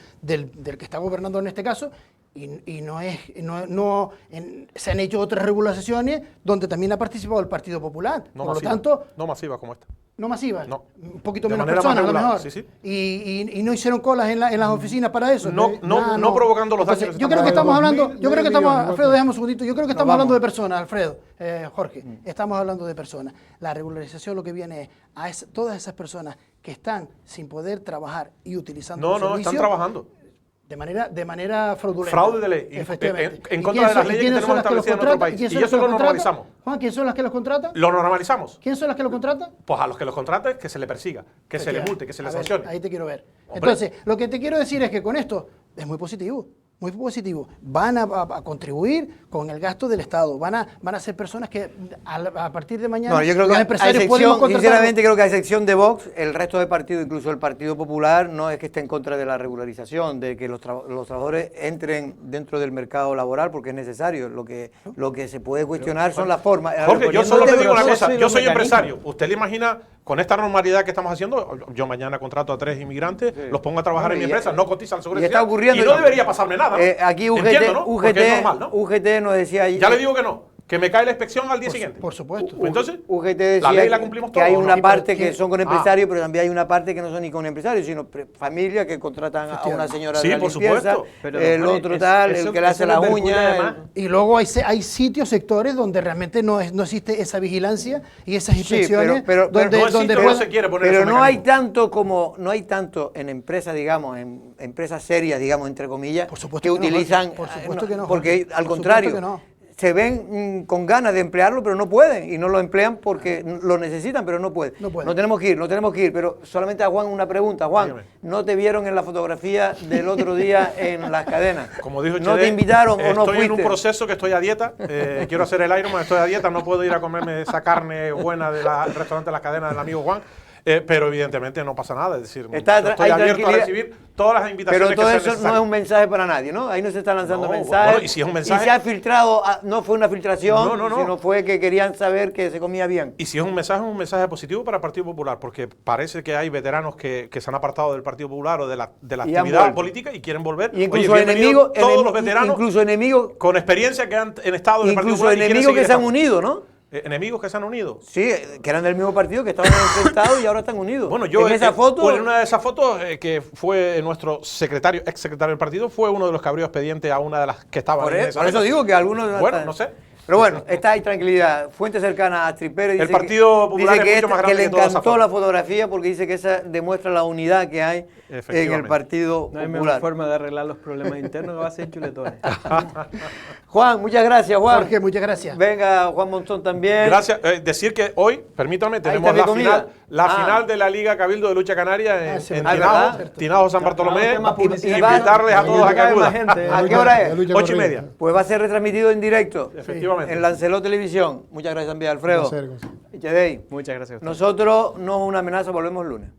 que está gobernando en este caso, y se han hecho otras regulaciones donde también ha participado el Partido Popular. No por masiva, lo tanto, no masiva como esta. No masivas, no. Un poquito De menos manera personas más a lo mejor. Sí, sí. Y no hicieron colas en las oficinas para eso. No provocando los daños. Entonces, yo creo que estamos hablando, Alfredo, déjame un segundito, yo creo que estamos hablando de personas, Alfredo, Jorge, estamos hablando de personas. La regularización lo que viene es a todas esas personas que están sin poder trabajar y utilizando No, están trabajando. De manera fraudulenta. Fraude de ley. Efectivamente. En contra de las leyes que tenemos establecidas en nuestro país. Y eso lo normalizamos. Juan, ¿quién son las que los contratan? Lo normalizamos. ¿Quién son las que los contratan? Pues a los que los contratan, que se le persiga, que se le multe, que se le sancione. Ahí te quiero ver. Entonces, lo que te quiero decir es que con esto es muy positivo. muy positivo. Van a contribuir con el gasto del Estado, van a ser personas que a partir de mañana No, yo creo los que empresarios podemos contratar. sinceramente creo que a excepción de Vox, el resto de partidos, incluso el Partido Popular, no es que esté en contra de la regularización, de que los trabajadores entren dentro del mercado laboral, porque es necesario. Lo que se puede cuestionar son las formas. Jorge, yo solo te digo una proceso cosa, y yo los soy mecanismos. empresario. ¿Usted le imagina, con esta normalidad que estamos haciendo, yo mañana contrato a 3 inmigrantes, los pongo a trabajar en mi empresa, no cotizan la seguridad y está social, ocurriendo, y no debería pasarme nada, ¿no? Aquí Entiendo, ¿no? Porque es normal, ¿no? UGT nos decía... Ya le digo que no, que me cae la inspección al día siguiente. Por supuesto. Pues entonces, UGT decía la ley la cumplimos que todos, hay ¿o una no? parte pero que ¿qué? son con empresarios, pero también hay una parte que no son ni con empresarios, sino familias que contratan a una señora Sí, de la por limpieza, supuesto. Pero, el Jorge, otro tal, eso- el que le hace eso las nos perjudica uñas. además. Y luego hay sitios, sectores donde realmente no existe esa vigilancia y esas inspecciones pero donde, no existe, donde no puedan- se quiere poner Pero ese no hay mecanismo. tanto en empresas, digamos, en empresas serias, digamos, entre comillas, Por supuesto que que no, utilizan, Jorge. Por supuesto que no, porque Jorge. al Por contrario, supuesto que no. se ven con ganas de emplearlo, pero no pueden, y no lo emplean porque lo necesitan, pero no pueden. No pueden. No tenemos que ir, pero solamente a Juan una pregunta. Juan, Dígame. ¿no te vieron en la fotografía del otro día en las cadenas? Como dijo ¿No Chede, te invitaron o no estoy fuiste? en un proceso que estoy a dieta, quiero hacer el Ironman, estoy a dieta, no puedo ir a comerme esa carne buena del restaurante de la cadena del amigo Juan, pero evidentemente no pasa nada, es decir, yo estoy hay abierto a tranquilidad. recibir todas las invitaciones Pero todo que sean eso no necesarias. es un mensaje para nadie, ¿no? Ahí no se están lanzando No, mensajes. bueno, y si es un mensaje- Y se ha filtrado, no fue una filtración, No. sino fue que querían saber que se comía bien. Y si es un mensaje positivo para el Partido Popular, porque parece que hay veteranos que se han apartado del Partido Popular o de la Y han actividad vuelto. política y quieren volver. Y incluso Oye, bienvenidos enemigos, todos los veteranos incluso enemigos, con experiencia que han estado en el Partido incluso Popular y quieren enemigos que seguir se han estando. unido, ¿no? Enemigos que se han unido. Sí, que eran del mismo partido, que estaban enfrentados y ahora están unidos. Bueno, yo en esa foto, en una de esas fotos que fue nuestro ex secretario del partido, fue uno de los que abrió expediente a una de las que estaban por en eso, esa por eso mesa. digo que algunos... Bueno, no sé. Pero bueno, está ahí tranquilidad. Fuente cercana a Astrid Pérez dice El Partido Popular dice es que, mucho más que grande le que toda esa encantó foto. la fotografía porque dice que esa demuestra la unidad que hay en el Efectivamente. Partido No hay mejor Popular. forma de arreglar los problemas internos que va a ser chuletones. Juan, muchas gracias, Juan. Jorge, muchas gracias. Venga, Juan Montón también. Gracias. Decir que hoy, permítame, tenemos está mi la comida. final de la Liga Cabildo de Lucha Canaria en, sí, en ¿verdad? Tinajo, ¿Verdad? Tinajo San Bartolomé. Más publicidad. Invitarles a todos a que Cada vez más acudan. gente. ¿A qué hora La es? lucha 8:30. Pues va a ser retransmitido en directo Efectivamente. en Lancelot Televisión. Muchas gracias también, Alfredo. Un placer, Gonzalo. Y Chedey. Muchas gracias a ustedes. Nosotros no es una amenaza, volvemos el lunes.